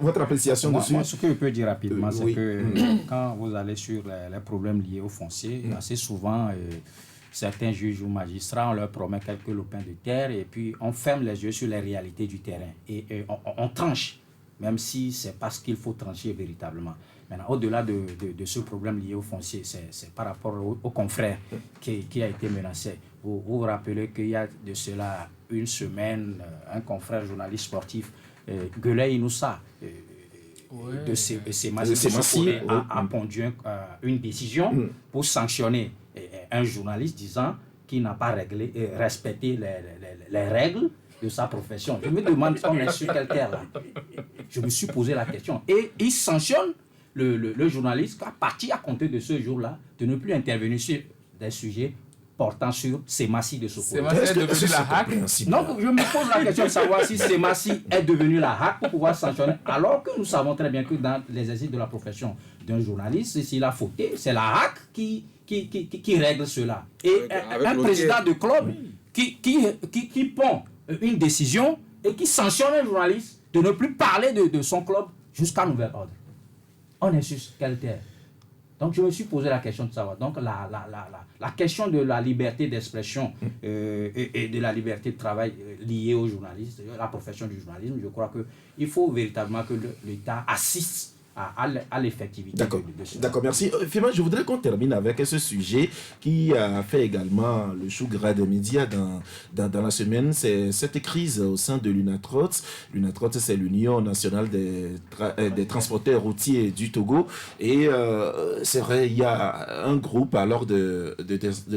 Votre appréciation dessus. Moi, ce que je peux dire rapidement, c'est oui. que quand vous allez sur les problèmes liés au foncier, assez souvent, certains juges ou magistrats, on leur promet quelques lopins de terre et puis on ferme les yeux sur les réalités du terrain. Et on tranche, même si ce n'est pas ce qu'il faut trancher véritablement. Maintenant, au-delà de ce problème lié au foncier, c'est par rapport au confrère qui a été menacé. Vous vous rappelez qu'il y a de cela une semaine, un confrère journaliste sportif, Guelay Inoussa, de Sémassi a pondu une décision pour sanctionner un journaliste disant qu'il n'a pas respecté les règles de sa profession. Je me demande, on est sur quelle terre là? Je me suis posé la question. Et il sanctionne le journaliste à partir à compter de ce jour-là de ne plus intervenir sur des sujets portant sur Sémassi de Sokolo. Sémassi est devenu la hack. Non, je me pose la question de savoir si Sémassi est devenu la hack pour pouvoir sanctionner, alors que nous savons très bien que dans l'exercice de la profession d'un journaliste, s'il a fauté, c'est la hack qui règle cela. Et un président de club qui prend une décision et qui sanctionne un journaliste de ne plus parler de son club jusqu'à nouvel ordre. On est sur quelle terre? Donc je me suis posé la question de savoir. Donc la question de la liberté d'expression et de la liberté de travail liée aux journalistes, la profession du journalisme, je crois qu'il faut véritablement que l'État assiste à l'effectivité. D'accord, merci. Finalement, je voudrais qu'on termine avec ce sujet qui a fait également le chou gras des médias dans la semaine. C'est cette crise au sein de l'UNATROT. L'UNATROT, c'est l'Union nationale des transporteurs routiers du Togo. Et c'est vrai, il y a un groupe alors de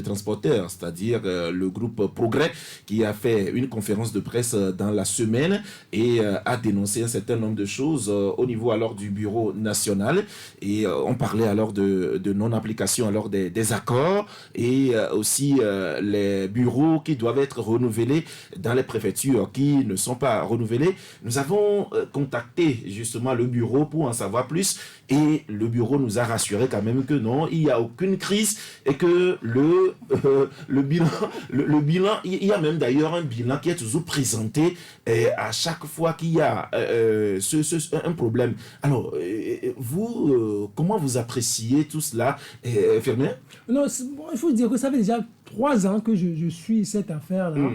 transporteurs, c'est-à-dire le groupe Progrès, qui a fait une conférence de presse dans la semaine et a dénoncé un certain nombre de choses au niveau alors du bureau national, et on parlait alors de non-application alors des accords et aussi les bureaux qui doivent être renouvelés dans les préfectures qui ne sont pas renouvelés. Nous avons contacté justement le bureau pour en savoir plus Et le bureau nous a rassuré quand même que non, il n'y a aucune crise et que le bilan, il y a même d'ailleurs un bilan qui est toujours présenté à chaque fois qu'il y a un problème. Alors, vous, comment vous appréciez tout cela, Firmin? Non, bon, il faut dire que ça fait déjà 3 ans que je suis cette affaire-là.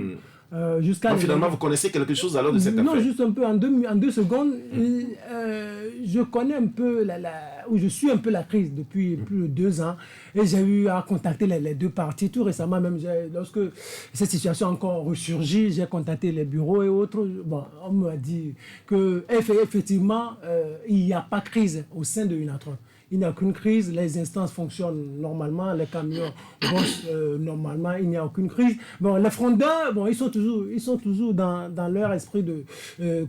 Donc, finalement, vous connaissez quelque chose alors de cette affaire? Non, juste un peu, en deux secondes. Je connais un peu, où je suis un peu la crise depuis plus de 2 ans. Et j'ai eu à contacter les deux parties. Tout récemment, même, lorsque cette situation a encore ressurgi, j'ai contacté les bureaux et autres. Bon, on m'a dit qu'effectivement, il n'y a pas de crise au sein de Unatrot. Il n'y a aucune crise, les instances fonctionnent normalement, les camions bossent normalement, il n'y a aucune crise. Bon, les frondeurs, bon, ils sont toujours dans leur esprit de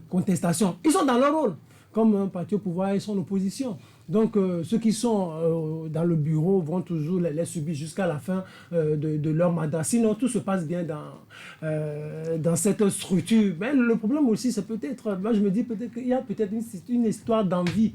contestation. Ils sont dans leur rôle. Comme un parti au pouvoir, ils sont en opposition. Donc, ceux qui sont dans le bureau vont toujours les subir jusqu'à la fin de leur mandat. Sinon, tout se passe bien dans cette structure. Mais le problème aussi, c'est peut-être, moi je me dis peut-être qu'il y a peut-être une histoire d'envie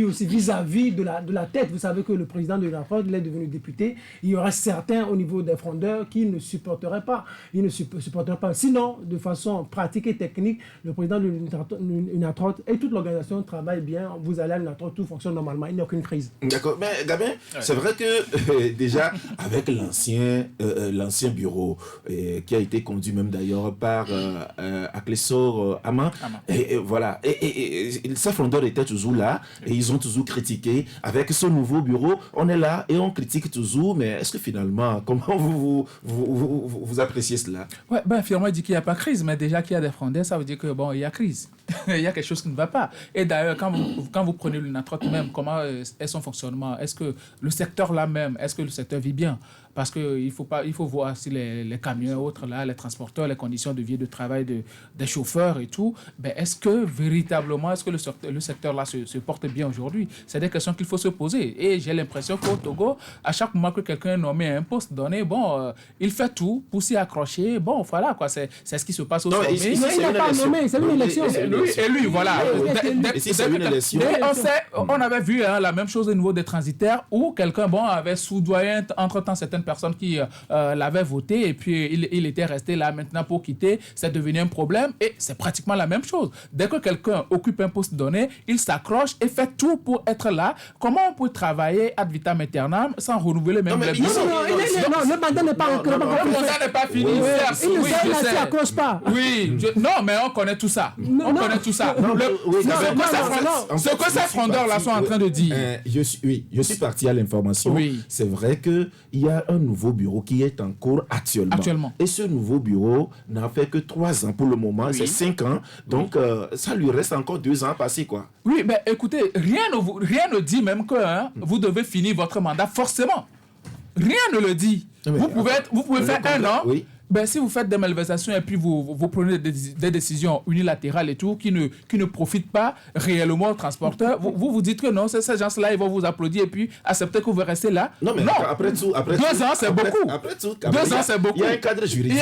aussi vis-à-vis de la tête. Vous savez que le président de la Fraude, il est devenu député. Il y aura certains au niveau des frondeurs qui ne supporteraient pas. Ils ne supporteraient pas. Sinon, de façon pratique et technique, le président de l'UNATROT et toute l'organisation travaillent bien. Vous allez à l'UNATROT, tout fonctionne normalement. Il n'y a aucune crise. D'accord. Mais Gabin, c'est vrai que déjà, avec l'ancien bureau qui a été conduit même d'ailleurs par Aklesor Ama, et voilà. Et ces frondeurs étaient toujours là. Et ils ont toujours critiqué. Avec ce nouveau bureau, on est là et on critique toujours. Mais est-ce que finalement, comment vous appréciez cela? Ouais, finalement, il dit qu'il n'y a pas de crise. Mais déjà qu'il y a des frondeurs, ça veut dire que bon, il y a crise. Il y a quelque chose qui ne va pas. Et d'ailleurs, quand vous prenez l'UNATROT même, comment est son fonctionnement? Est-ce que le secteur là même, est-ce que le secteur vit bien? Parce qu'il faut voir si les camions et autres, là, les transporteurs, les conditions de vie et de travail des chauffeurs et tout, ben est-ce que véritablement, est-ce que le secteur là se porte bien aujourd'hui? C'est des questions qu'il faut se poser. Et j'ai l'impression qu'au Togo, à chaque moment que quelqu'un est nommé à un poste donné, bon, il fait tout pour s'y accrocher. Bon, voilà, quoi, c'est ce qui se passe au sommet. Il n'a pas nommé, c'est une élection. Et lui, voilà. On avait vu la même chose au niveau des transitaires où quelqu'un avait soudoyé entre-temps certaines personnes qui l'avaient voté et puis il était resté là maintenant pour quitter. C'est devenu un problème et c'est pratiquement la même chose. Dès que quelqu'un occupe un poste donné, il s'accroche et fait tout pour être là. Comment on peut travailler ad vitam aeternam sans renouveler même les bureaux? Non, le mandat n'est pas Le mandat n'est pas fini. Il ne s'accroche pas. Oui, non, mais on connaît tout ça. On connaît tout ça. Ce que ces frondeurs-là sont en train de dire. Je suis parti à l'information. Oui. C'est vrai qu'il y a un nouveau bureau qui est en cours actuellement. Et ce nouveau bureau n'a fait que 3 ans pour le moment. Oui. C'est 5 ans. Donc, ça lui reste encore 2 ans à passer, quoi. Oui, mais écoutez, rien ne dit même que vous devez finir votre mandat forcément. Rien ne le dit. Vous pouvez faire 1 an. Oui. Ben, si vous faites des malversations et puis vous prenez des décisions unilatérales et tout, qui ne profitent pas réellement aux transporteurs, vous dites que non, ces gens-là, ils vont vous applaudir et puis accepter que vous restez là. Non, mais après tout, 2 ans, c'est beaucoup. Après tout, 2 ans, c'est beaucoup. Il y a un cadre juridique.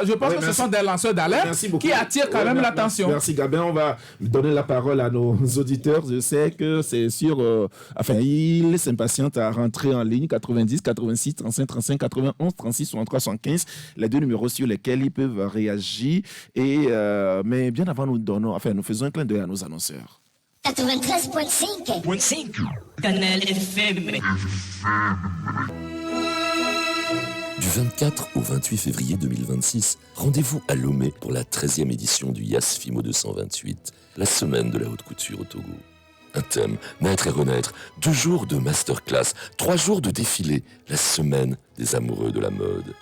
Je pense que ce sont des lanceurs d'alerte qui attirent quand même l'attention. Merci, Gabin. On va donner la parole à nos auditeurs. Je sais que c'est sûr. Ils s'impatientent à rentrer en ligne. 90, 86, 35, 35, 91, 36, 63, 75, les 2 numéros sur lesquels ils peuvent réagir. Mais bien avant, nous faisons un clin d'œil à nos annonceurs. 93.5 Canal FM. Du 24 au 28 février 2026, rendez-vous à Lomé pour la 13e édition du YAS FIMO 228, la semaine de la haute couture au Togo. Un thème, naître et renaître, 2 jours de masterclass, 3 jours de défilé, la semaine des amoureux de la mode.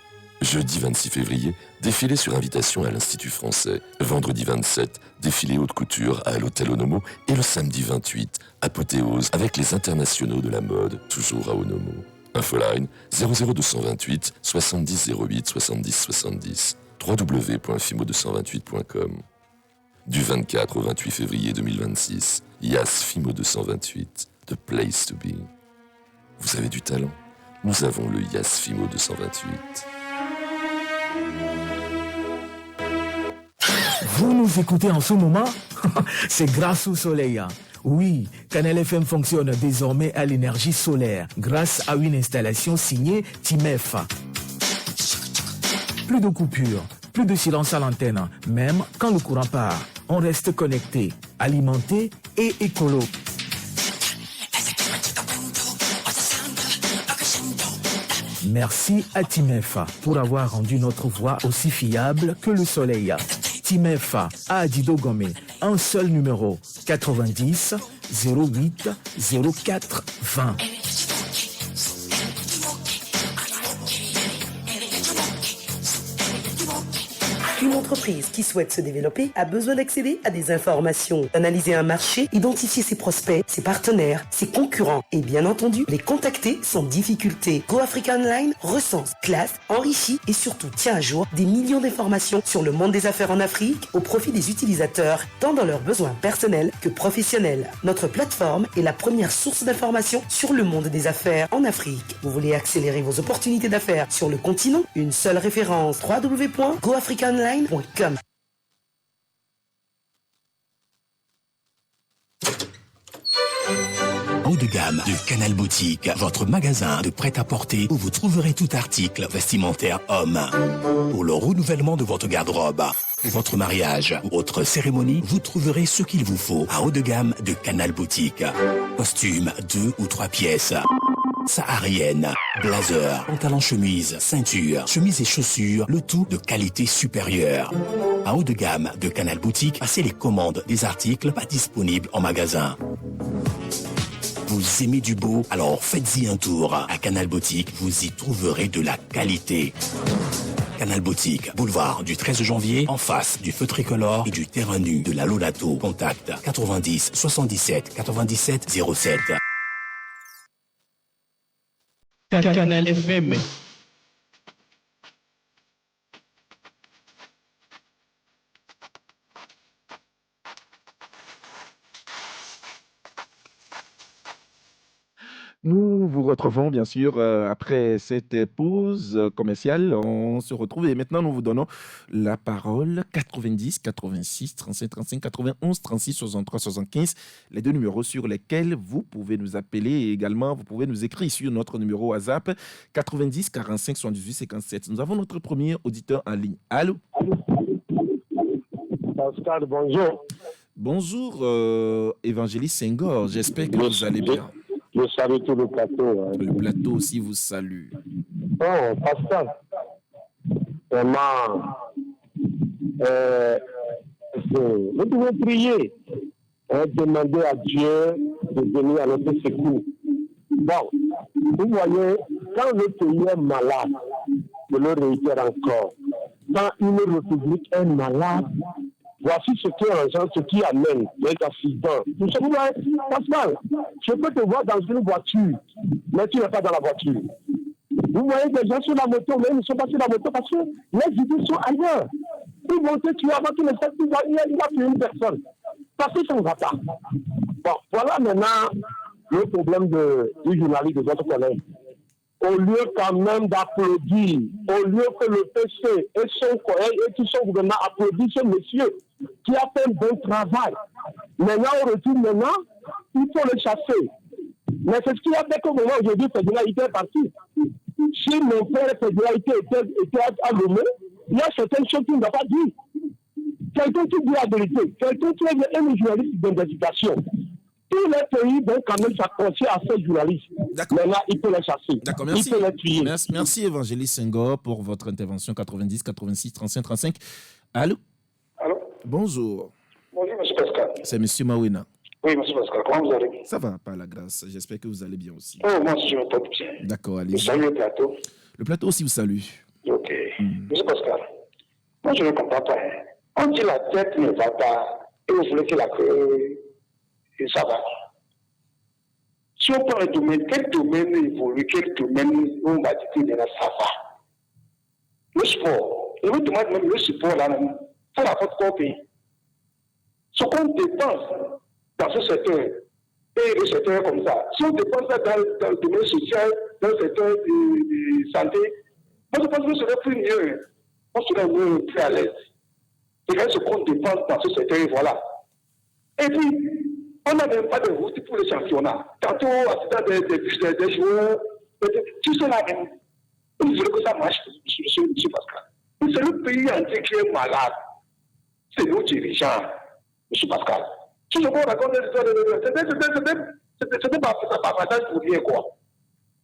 Jeudi 26 février, défilé sur invitation à l'Institut français. Vendredi 27, défilé haute couture à l'Hôtel Onomo. Et le samedi 28, apothéose avec les internationaux de la mode, toujours à Onomo. Infoline 00228 70 08 70 70 www.fimo228.com. Du 24 au 28 février 2026, YAS FIMO 228, The Place to Be. Vous avez du talent? Nous avons le YAS FIMO 228. Vous nous écoutez en ce moment? C'est grâce au soleil. Oui, Canal FM fonctionne désormais à l'énergie solaire grâce à une installation signée Timef. Plus de coupures, plus de silence à l'antenne, même quand le courant part. On reste connecté, alimenté et écolo. Merci à Timef pour avoir rendu notre voix aussi fiable que le soleil. Timef à Adido Gomé, un seul numéro, 90 08 04 20. Une entreprise qui souhaite se développer a besoin d'accéder à des informations, d'analyser un marché, identifier ses prospects, ses partenaires, ses concurrents et bien entendu les contacter sans difficulté. Go Africa Online recense, classe, enrichit et surtout tient à jour des millions d'informations sur le monde des affaires en Afrique au profit des utilisateurs, tant dans leurs besoins personnels que professionnels. Notre plateforme est la première source d'informations sur le monde des affaires en Afrique. Vous voulez accélérer vos opportunités d'affaires sur le continent? Une seule référence, www.goafricaonline.com. Haut de gamme de Canal Boutique, votre magasin de prêt-à-porter où vous trouverez tout article vestimentaire homme. Pour le renouvellement de votre garde-robe, pour votre mariage ou autre cérémonie, vous trouverez ce qu'il vous faut à haut de gamme de Canal Boutique. Costumes 2 ou 3 pièces, saharienne, blazer, pantalon chemise, ceinture, chemise et chaussures, le tout de qualité supérieure. À haut de gamme de Canal Boutique, passez les commandes des articles pas disponibles en magasin. Vous aimez du beau? Alors faites-y un tour. À Canal Boutique, vous y trouverez de la qualité. Canal Boutique, boulevard du 13 janvier, en face du feu tricolore et du terrain nu de la Lolato. Contact 90 77 97 07. Canal FM. Nous vous retrouvons bien sûr après cette pause commerciale. On se retrouve et maintenant nous vous donnons la parole. 90 86 35 35 91 36 63 75, les deux numéros sur lesquels vous pouvez nous appeler et également vous pouvez nous écrire sur notre numéro WhatsApp 90 45 78 57. Nous avons notre premier auditeur en ligne. Allô? Pascal, bonjour. Bonjour Évangéliste Senghor, j'espère que vous allez bien. Je salue tout le plateau. Le plateau aussi vous salue. Bon, Pascal, vraiment, nous devons prier, demander à Dieu de venir à notre secours. Bon, vous voyez, quand le pays est malade, je le réitère encore, quand une république est malade, voici ce qui engendre, ce qui amène les accidents. Vous savez, Pascal, je peux te voir dans une voiture, mais tu n'es pas dans la voiture. Vous voyez des gens sur la moto, mais ils ne sont pas sur la moto parce que les idées sont ailleurs. Ils vont te tuer avant qu'ils ne savent qu'il va tuer une personne. Parce que ça ne va pas. Bon, voilà maintenant le problème du journaliste de votre collègue. Au lieu quand même d'applaudir, au lieu que le PC et son collègue et tout son gouvernement applaudissent ce monsieur qui a fait un bon travail. Maintenant, on retourne maintenant, il faut le chasser. Mais c'est ce qui a fait qu'au moment où aujourd'hui, Fedela était parti. Si mon frère Fedela était à Lomé, il y a certaines choses qu'il ne doit pas dire. Quelqu'un qui dit la vérité, quelqu'un qui est un journaliste d'investigation. Tous les pays vont quand même s'accrocher à ces journalistes. Maintenant, il peut les chasser. D'accord, merci. Il peut les tuer. Merci Évangéliste Senghor pour votre intervention 90 86 35 35. Allô? Allô? Bonjour. Bonjour, M. Pascal. C'est M. Mawena. Oui, M. Pascal, comment vous allez? Ça va, par la grâce. J'espère que vous allez bien aussi. Oh, moi aussi, je me porte bien. D'accord, allez. Je salue le plateau. Le plateau aussi vous salue. Ok. M. Pascal, moi, je ne comprends pas. On dit la tête ne va pas et vous voulez que la queue, et ça va. Si on prend un domaine, quel domaine évolue, quel domaine on va dire que ça va. Le sport, et vous demandez même le sport là, ça rapporte quoi au pays? Ce qu'on dépense dans ce secteur, et le secteur comme ça, si on dépense ça dans le domaine social, dans le secteur de santé, moi je pense que ce serait plus mieux, on serait plus à l'aise. C'est ce qu'on dépense dans ce secteur, et voilà. Et puis, on n'a même pas de route pour le championnat. Tantôt, assistant des joueurs, tout cela même. Vous voulez que ça marche, M. Pascal. C'est le pays entier qui est malade. C'est nos dirigeants, M. Pascal. Si je vous raconte l'histoire de c'était pas passage pour rien, quoi.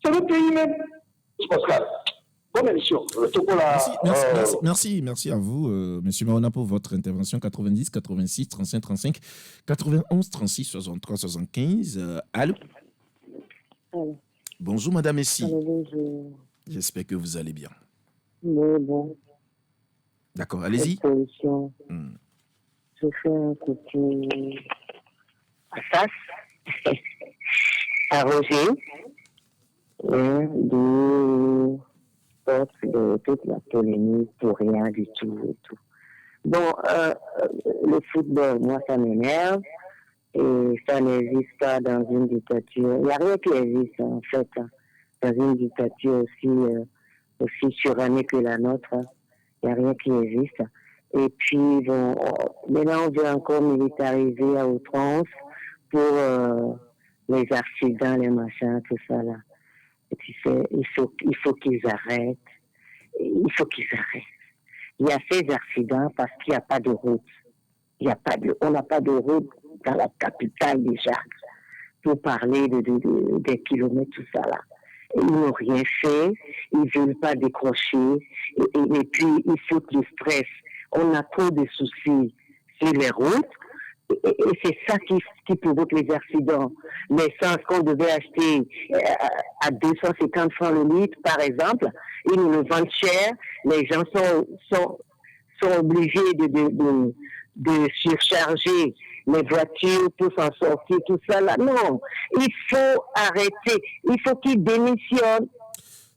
C'est le pays même, M. Pascal. Bonne émission. Merci à vous, M. Mahona, pour votre intervention. 90, 86, 35, 35, 91, 36, 63, 75. Allô? Bonjour, Madame Essie. Bonjour. J'espère que vous allez bien. Mais bon. D'accord, allez-y. Je fais un coucou à Sass, à Roger, de toute la polémique pour rien du tout et tout. Bon, le football, moi, ça m'énerve et ça n'existe pas dans une dictature. Il n'y a rien qui existe, en fait, dans une dictature aussi surannée que la nôtre. Il n'y a rien qui existe. Et puis, bon, maintenant, on veut encore militariser à outrance pour les accidents, les machins, tout ça, là. Et tu sais, il faut qu'ils arrêtent. Il faut qu'ils arrêtent. Il y a ces accidents parce qu'il n'y a pas de route. On n'a pas de route dans la capitale déjà pour parler des kilomètres, tout ça, là. Ils n'ont rien fait, ils ne veulent pas décrocher. Et puis, il faut le stress. On a trop de soucis sur les routes. Et c'est ça qui provoque les accidents. L'essence qu'on devait acheter à 250 francs le litre, par exemple, ils nous le vendent cher. Les gens sont obligés de surcharger les voitures pour s'en sortir, tout ça là. Non, il faut arrêter. Il faut qu'ils démissionnent.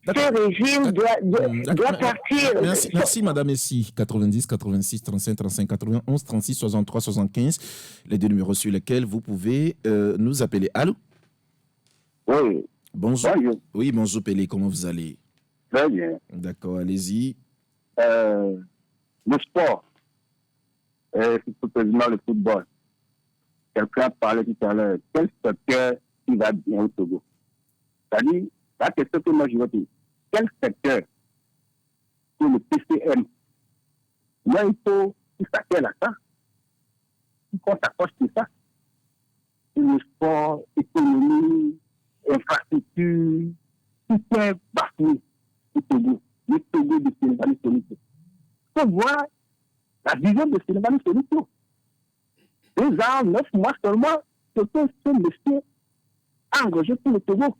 Ce régime doit partir. Merci, Madame Essie. 90, 86, 35, 35, 91, 36, 63, 75. Les deux numéros sur lesquels vous pouvez nous appeler. Allô? Oui. Bonjour. Oui, bonjour, Pelé. Comment vous allez? Très bien. D'accord, allez-y. Le sport, c'est tout simplement le football. Quelqu'un parlait tout à l'heure. Quel secteur qui va bien au Togo? C'est-à-dire, la question que moi je veux dire, quel secteur pour le PCM? Là, il faut qu'il s'attelle à ça. Il faut qu'on s'approche de ça. Le sport, économie, infrastructure, tout est bafoué au Togo. Le Togo de Sénégal Solito. Il faut voir la vision de Sénégal Solito. 2 ans, 9 mois seulement, c'est que ce monsieur a engagé pour le Togo.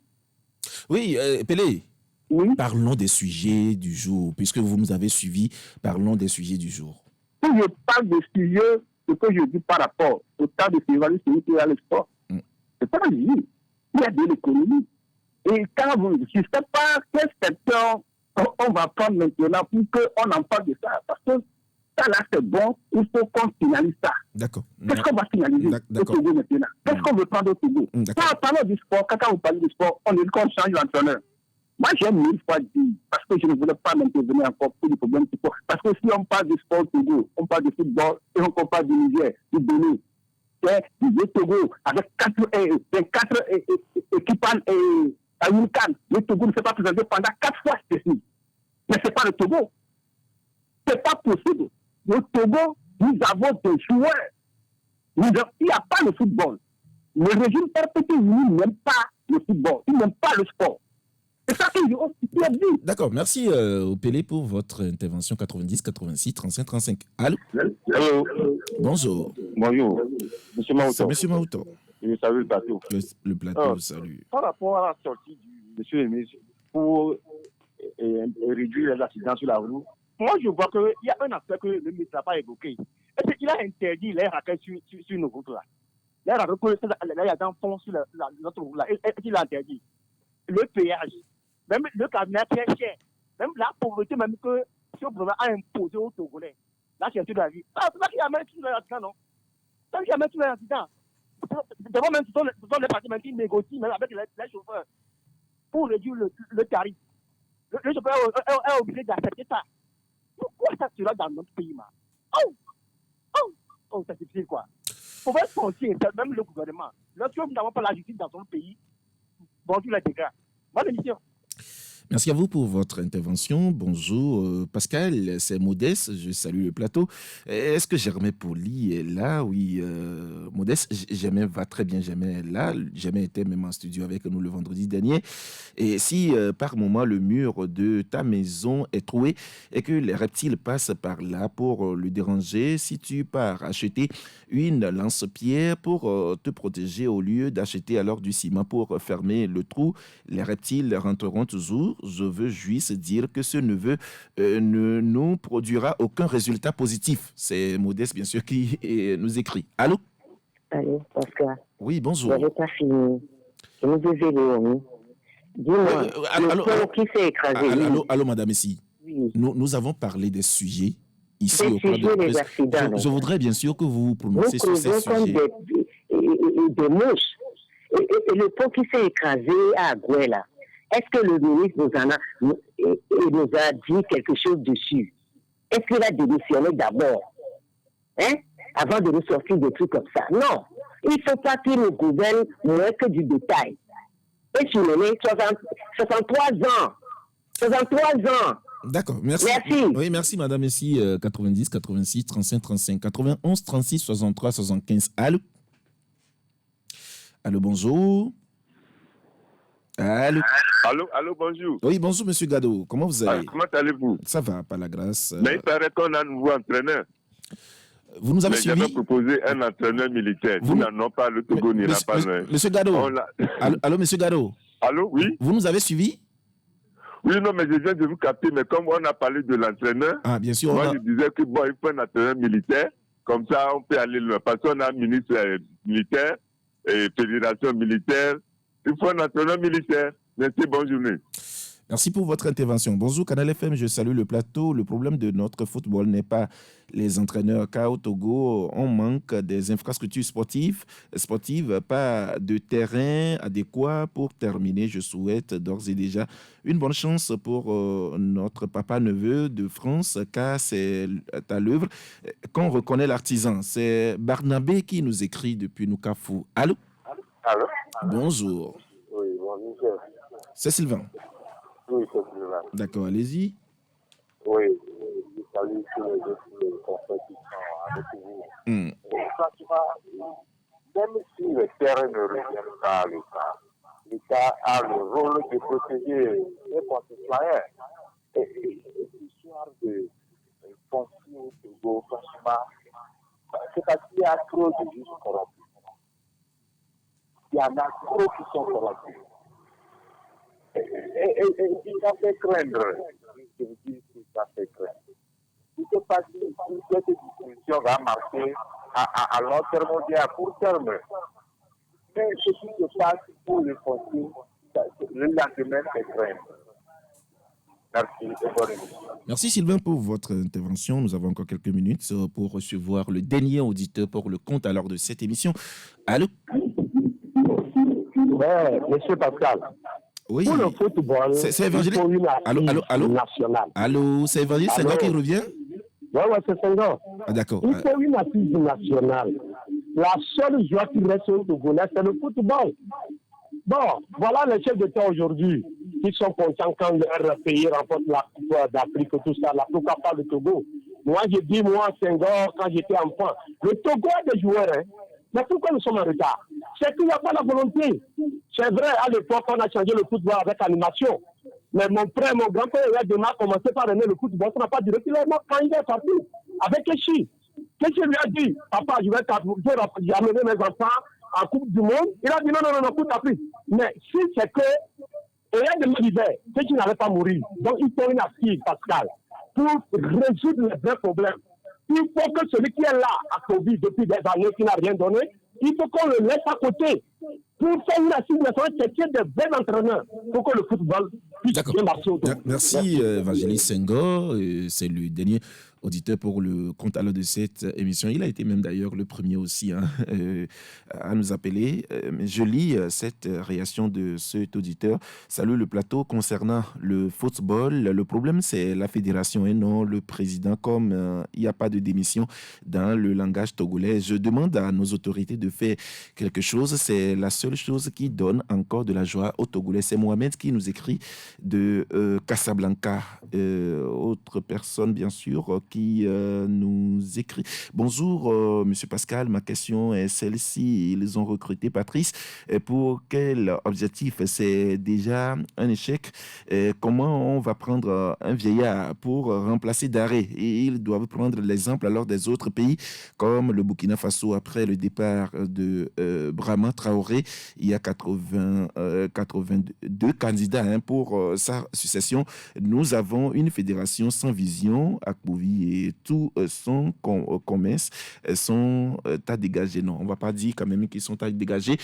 Oui, Pelé. Oui. Parlons des sujets du jour, puisque vous nous avez suivis. Parlons des sujets du jour. Si je parle des sujets, ce que je dis par rapport au cas de Sénégal Solito et à l'export, c'est pas la vie. Il y a de l'économie. Et quand vous, je ne sais pas quel secteur on va prendre maintenant pour qu'on en parle de ça. Parce que ça là, c'est bon, il faut qu'on finalise ça. D'accord. Qu'est-ce qu'on va finaliser au Togo maintenant? Qu'est-ce qu'on veut prendre au Togo? Quand parlons du sport, quand vous parlez du sport, on dit qu'on change l'entraîneur. Moi, j'ai 1000 fois dit, parce que je ne voulais pas m'intervenir encore pour les problèmes du sport. Parce que si on parle du sport au Togo, on parle du football, et on parle du Niger, du Bénin, c'est le Togo, avec 4 équipements à une canne. Le Togo ne s'est pas présenté pendant 4 fois ceci. Mais ce n'est pas le Togo. Ce n'est pas possible. Le Togo, nous avons des joueurs. Il n'y a pas le football. Le régime perpétuel n'aime pas le football. Il n'aime pas le sport. C'est ça qu'il a dit. D'accord, merci au Pelé pour votre intervention. 90, 86, 35, 35. Allô? Allô? Bonjour. Bonjour. Monsieur Maouto. C'est Monsieur Maouto. Je salue le plateau. Le plateau vous salue. Par rapport à la sortie du monsieur le ministre pour réduire les accidents sur la route, moi je vois qu'il y a un aspect que le ministre n'a pas évoqué. Il a interdit les raquettes sur nos routes là. Les raquettes, il y a dans fond sur notre route là. Il a interdit. Le péage, même le cabinet très cher, même la pauvreté, même que si on pouvait imposer aux Togolais, là c'est un truc de la vie. C'est là qu'il y a même tous les accidents, non? C'est là qu'il y a même tous les accidents. D'abord, même, ce sont les partis qui négocient même avec les chauffeurs pour réduire le tarif. Le chauffeur est obligé d'accepter ça. Pourquoi ça sera dans notre pays, man? Oh, c'est difficile, quoi. pouvez penser, même le gouvernement, lorsque nous n'avons pas la justice dans son pays, bonjour les dégâts. Bonne émission. Merci à vous pour votre intervention. Bonjour Pascal, c'est Modeste, je salue le plateau. Est-ce que Germain Poli est là? Oui, Modeste, Germain va très bien, Germain est là. Germain était même en studio avec nous le vendredi dernier. Et si par moment le mur de ta maison est troué et que les reptiles passent par là pour le déranger, si tu pars acheter une lance-pierre pour te protéger au lieu d'acheter alors du ciment pour fermer le trou, les reptiles rentreront toujours. Je veux juste dire que ce neveu ne nous produira aucun résultat positif. C'est Modeste, bien sûr, qui nous écrit. Allô? Allô, Pascal. Oui, bonjour. Je n'avais pas fini. Je me disais, Léonie. Dis-moi, le pont qui s'est écrasé. Allô, madame, ici. Oui. Nous avons parlé des sujets ici Des au cadre sujets, de des accidents. je voudrais bien sûr que vous vous prononciez Nous sur ces causons comme sujets. des mouches. Et le pont qui s'est écrasé à Agoué, là, est-ce que le ministre nous a dit quelque chose dessus? Est-ce qu'il a démissionné d'abord? Avant de nous sortir des trucs comme ça? Non. Il ne faut pas qu'il nous gouverne moins que du détail. Et je me 63 ans. 63 ans. D'accord, merci. Merci. Oui, merci, madame, ici, 90, 86, 35, 35, 91, 36, 63, 75. Allô? Allô, bonjour. Allô? Allô, bonjour. Oui, bonjour, monsieur Gado. Comment vous allez? Comment allez-vous? Ça va, par la grâce. Mais il paraît qu'on a un nouveau entraîneur. Vous nous avez suivi? J'avais proposé un entraîneur militaire. Nous n'en avons pas, le Togo n'ira pas loin. Monsieur Gado. Allô, monsieur Gado. Allô, oui? Vous nous avez suivi? Oui, non, mais je viens de vous capter. Mais comme on a parlé de l'entraîneur, bien sûr, moi, je disais que bon, il faut un entraîneur militaire. Comme ça, on peut aller loin. Parce qu'on a un ministre militaire et fédération militaire. Il faut un entraîneur militaire. Merci, bonne journée. Merci pour votre intervention. Bonjour Canal FM, je salue le plateau. Le problème de notre football n'est pas les entraîneurs, car au Togo, on manque des infrastructures sportives, pas de terrain adéquat. Pour terminer, je souhaite d'ores et déjà une bonne chance pour notre papa-neveu de France, car c'est à l'œuvre qu'on reconnaît l'artisan. C'est Barnabé qui nous écrit depuis Noukafou. Allô? Allô? Bonjour. Oui, bonjour. C'est Sylvain. Oui, c'est Sylvain. D'accord, allez-y. Oui, je salue tous les autres confrères qui sont avec vous. Franchement, même si les terrains ne reviennent pas à l'État a le rôle de protéger les concitoyens. Et l'histoire de foncier au Togo, franchement, c'est parce qu'il y a trop de juges corrompus. Il y en a trop qui sont corrompus. Et ça fait craindre. Je vous dis que ça fait craindre. Je ne sais pas si cette disposition va marcher à long terme ou à court terme. Mais ce qui se passe pour les fonciers, le lendemain, c'est craindre. Merci Sylvain pour votre intervention. Nous avons encore quelques minutes pour recevoir le dernier auditeur pour le compte alors de cette émission. Allô? Ouais, monsieur Pascal. Oui. Pour le football, c'est Évangile. Allô? Nationale. Allô, c'est Évangile Senghor qui revient? Ouais, c'est Senghor. Ah, d'accord. Il faut une assise nationale. La seule joie qui reste au Togo, c'est le football. Bon, voilà les chefs d'État aujourd'hui qui sont contents quand leur pays remporte la Coupe d'Afrique, tout ça. La pourquoi pas le Togo? Moi, j'ai dit, Senghor, quand j'étais enfant, le Togo a des joueurs, hein. Mais pourquoi nous sommes en retard? C'est qu'il n'y a pas la volonté. C'est vrai, à l'époque, on a changé le football avec animation. Mais mon frère, mon grand-père, il a déjà commencé par aimer le football. Ça n'a pas duré. Quand il est parti, avec Keshi. Keshi lui a dit, papa, je vais amener mes enfants en Coupe du Monde. Il a dit, non, Coupe d'Afrique. Mais si c'est que, il y a des mots d'hiver, Keshi n'allait pas mourir. Donc, il faut une assise, Pascal, pour résoudre les vrais problèmes. Il faut que celui qui est là à Covid depuis des années, qui n'a rien donné, il faut qu'on le laisse à côté. Pour faire une assise nationale, c'est des vrais entraîneurs pour que le football puisse bien marcher au Togo. Merci, Évangile Senghor. C'est le dernier auditeur pour le compte alors de cette émission. Il a été même d'ailleurs le premier aussi à nous appeler. Je lis cette réaction de cet auditeur. Salut le plateau. Concernant le football, le problème c'est la fédération et non le président. Comme il n'y a pas de démission dans le langage togolais, je demande à nos autorités de faire quelque chose. C'est la seule chose qui donne encore de la joie aux Togolais. C'est Mohamed qui nous écrit de Casablanca. Autre personne, bien sûr, qui nous écrit. Bonjour, Monsieur Pascal. Ma question est celle-ci. Ils ont recruté Patrice. Pour quel objectif? C'est déjà un échec. Comment on va prendre un vieillard pour remplacer Daré? Et ils doivent prendre l'exemple alors des autres pays comme le Burkina Faso après le départ de Brahma Traoré. Il y a 82 candidats pour sa succession. Nous avons une fédération sans vision à Kouvi et tout son commerce sont à dégager. Non, on ne va pas dire quand même qu'ils sont à dégager.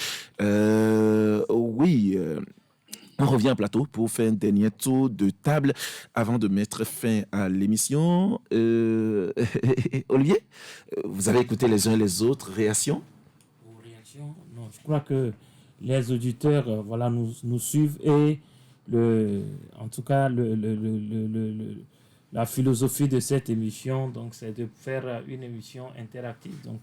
Oui. On revient à plateau pour faire un dernier tour de table avant de mettre fin à l'émission. Olivier, vous avez écouté les uns et les autres. Réaction? Non, je crois que les auditeurs nous suivent et en tout cas la philosophie de cette émission, donc, c'est de faire une émission interactive. Donc,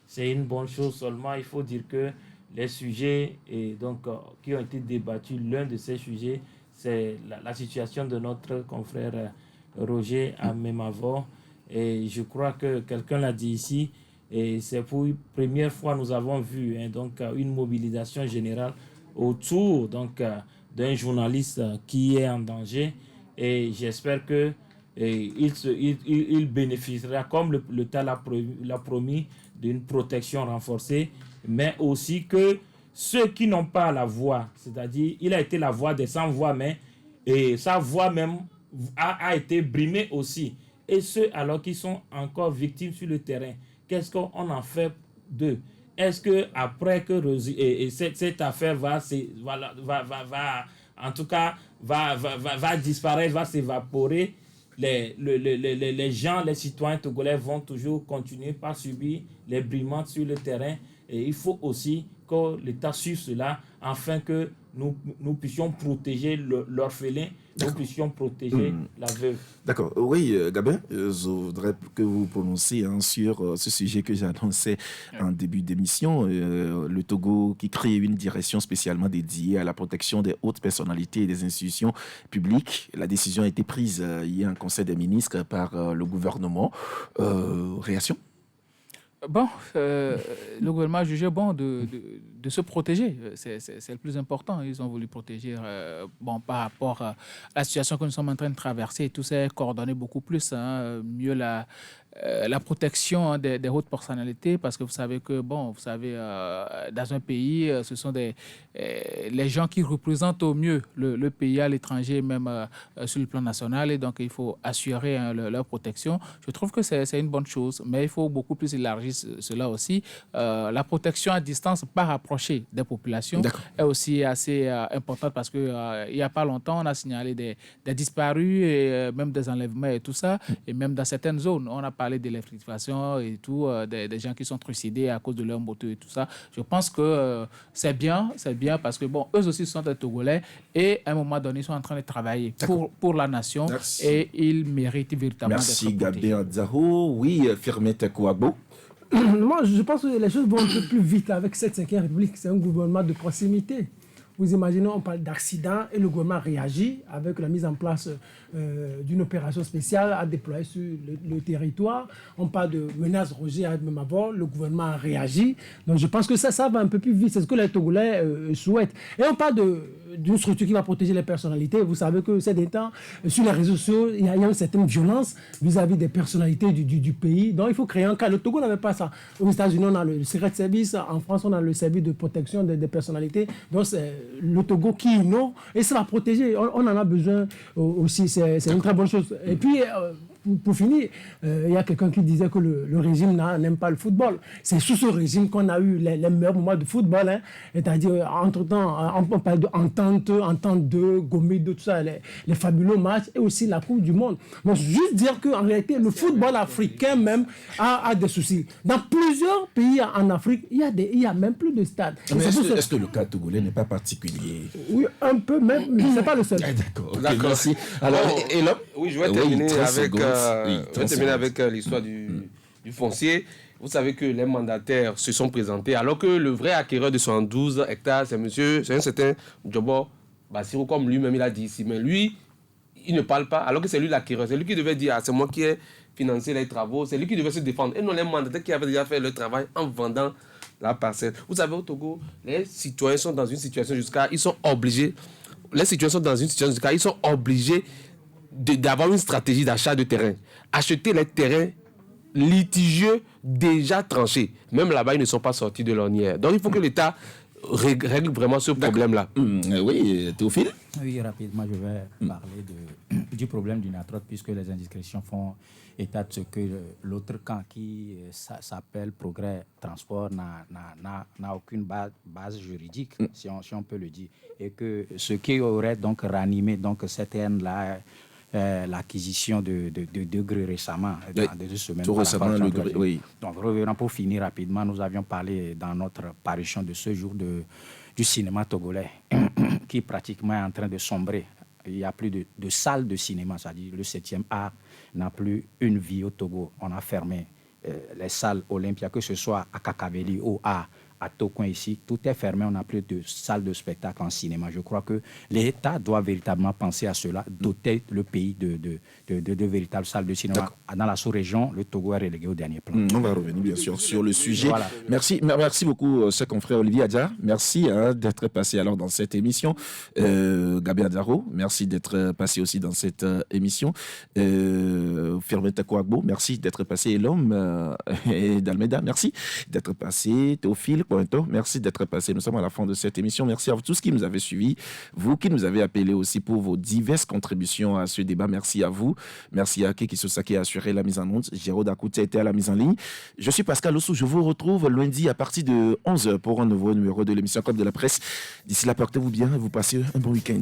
c'est une bonne chose, seulement il faut dire que les sujets qui ont été débattus, l'un de ces sujets, c'est la situation de notre confrère Roger à Memavo. Et je crois que quelqu'un l'a dit ici, et c'est pour une première fois nous avons vu une mobilisation générale autour d'un journaliste qui est en danger. Et j'espère que il bénéficiera, comme l'État l'a promis, d'une protection renforcée, mais aussi que ceux qui n'ont pas la voix, c'est-à-dire il a été la voix des sans-voix, mais et sa voix même a été brimée aussi. Et ceux alors qui sont encore victimes sur le terrain, qu'est-ce qu'on en fait d'eux? Est-ce que après que cette affaire va disparaître, va s'évaporer, les gens, les citoyens togolais vont toujours continuer par subir les brimades sur le terrain. Et il faut aussi que l'État suive cela afin que nous puissions protéger l'orphelin, nous puissions protéger la veuve. D'accord. Oui, Gabin, je voudrais que vous prononciez sur ce sujet que j'ai annoncé en début d'émission. Le Togo qui crée une direction spécialement dédiée à la protection des hautes personnalités et des institutions publiques. La décision a été prise hier en Conseil des ministres par le gouvernement. Réaction? Bon, le gouvernement a jugé bon de se protéger. C'est le plus important. Ils ont voulu protéger par rapport à la situation que nous sommes en train de traverser. Tout ça est coordonné beaucoup plus. Mieux la protection des hautes personnalités, parce que vous savez que, dans un pays, ce sont les gens qui représentent au mieux le pays à l'étranger, même sur le plan national, et donc il faut assurer leur protection. Je trouve que c'est une bonne chose, mais il faut beaucoup plus élargir cela aussi. La protection à distance par rapprocher des populations est aussi assez importante, parce que il n'y a pas longtemps, on a signalé des disparus et même des enlèvements et tout ça, et même dans certaines zones, on a parler d'électrification et tout, des gens qui sont trucidés à cause de leur moto et tout ça. Je pense que c'est bien parce que, eux aussi sont des Togolais et à un moment donné, ils sont en train de travailler pour la nation. Merci. Et ils méritent véritablement d'être protégés. Merci, Gabriel Zaho. Oui, Firmette Kouagbo. Moi, je pense que les choses vont un peu plus vite avec cette 5e République. C'est un gouvernement de proximité. Vous imaginez, on parle d'accident et le gouvernement réagit avec la mise en place d'une opération spéciale à déployer sur le territoire. On parle de menaces Roger à Memavo, le gouvernement a réagi. Donc je pense que ça va un peu plus vite. C'est ce que les Togolais souhaitent. Et on parle d'une structure qui va protéger les personnalités. Vous savez que ces derniers temps, sur les réseaux sociaux, il y a une certaine violence vis-à-vis des personnalités du pays. Donc il faut créer un cas. Le Togo n'avait pas ça. Aux États-Unis, on a le Secret Service. En France, on a le service de protection des personnalités. Donc c'est le Togo qui innove et ça va protéger. On en a besoin aussi. C'est une très bonne chose. Et puis, pour finir, il y a quelqu'un qui disait que le régime n'aime pas le football. C'est sous ce régime qu'on a eu les meilleurs moments de football. Hein. C'est-à-dire, entre-temps, on parle d'entente 2, Gomé, de tout ça, les fabuleux matchs et aussi la Coupe du Monde. Donc, juste dire qu'en réalité, le football africain même a des soucis. Dans plusieurs pays en Afrique, il y a même plus de stades. Mais est-ce que le cas togolais n'est pas particulier? Oui, un peu même, mais ce n'est pas le seul. D'accord, merci. Alors, et là, oui, je vais terminer avec l'histoire du foncier. Vous savez que les mandataires se sont présentés, alors que le vrai acquéreur de 72 hectares, c'est un certain Djobo Bassirou, comme lui-même il a dit ici. Mais lui, il ne parle pas, alors que c'est lui l'acquéreur. C'est lui qui devait dire, c'est moi qui ai financé les travaux, c'est lui qui devait se défendre. Et non les mandataires qui avaient déjà fait le travail en vendant la parcelle. Vous savez, au Togo, les citoyens sont dans une situation ils sont obligés d'avoir une stratégie d'achat de terrain. Acheter les terrains litigieux déjà tranchés. Même là-bas, ils ne sont pas sortis de l'ornière. Donc, il faut que l'État règle vraiment ce problème-là. Oui, Théophile? Oui, rapidement, je vais parler du problème du nitrate, puisque les indiscrétions font état de ce que l'autre camp qui s'appelle Progrès Transport n'a aucune base juridique, si on peut le dire. Et que ce qui aurait donc ranimé cette haine-là, l'acquisition de grès récemment, de 2 semaines. Tout récemment, oui. Donc, revenons pour finir rapidement. Nous avions parlé dans notre parution de ce jour du cinéma togolais qui pratiquement est en train de sombrer. Il n'y a plus de salles de cinéma, c'est-à-dire le 7e art n'a plus une vie au Togo. On a fermé les salles Olympia, que ce soit à Kakaveli ou à Tokon ici, tout est fermé, on n'a plus de salle de spectacle en cinéma. Je crois que l'État doit véritablement penser à cela, doter le pays de véritables salles de cinéma. Dans la sous-région, le Togo est relégué au dernier plan. On va revenir bien sûr sur le sujet. Voilà. Merci beaucoup, ce confrère Olivier Adja. Merci d'être passé alors dans cette émission. Gabi Adjaro, merci d'être passé aussi dans cette émission. Firmeta Kouagbo, merci d'être passé. Et l'homme et d'Almeida, merci d'être passé. Théophile Pointo, merci d'être passé. Nous sommes à la fin de cette émission. Merci à vous tous qui nous avez suivis, vous qui nous avez appelés aussi pour vos diverses contributions à ce débat. Merci à vous. Merci à Kiki Sosa qui a assuré la mise en onde. Jérôme Dakouti a été à la mise en ligne. Je suis Pascal Ossou. Je vous retrouve lundi à partir de 11h pour un nouveau numéro de l'émission Code de la Presse. D'ici là, portez-vous bien et vous passez un bon week-end.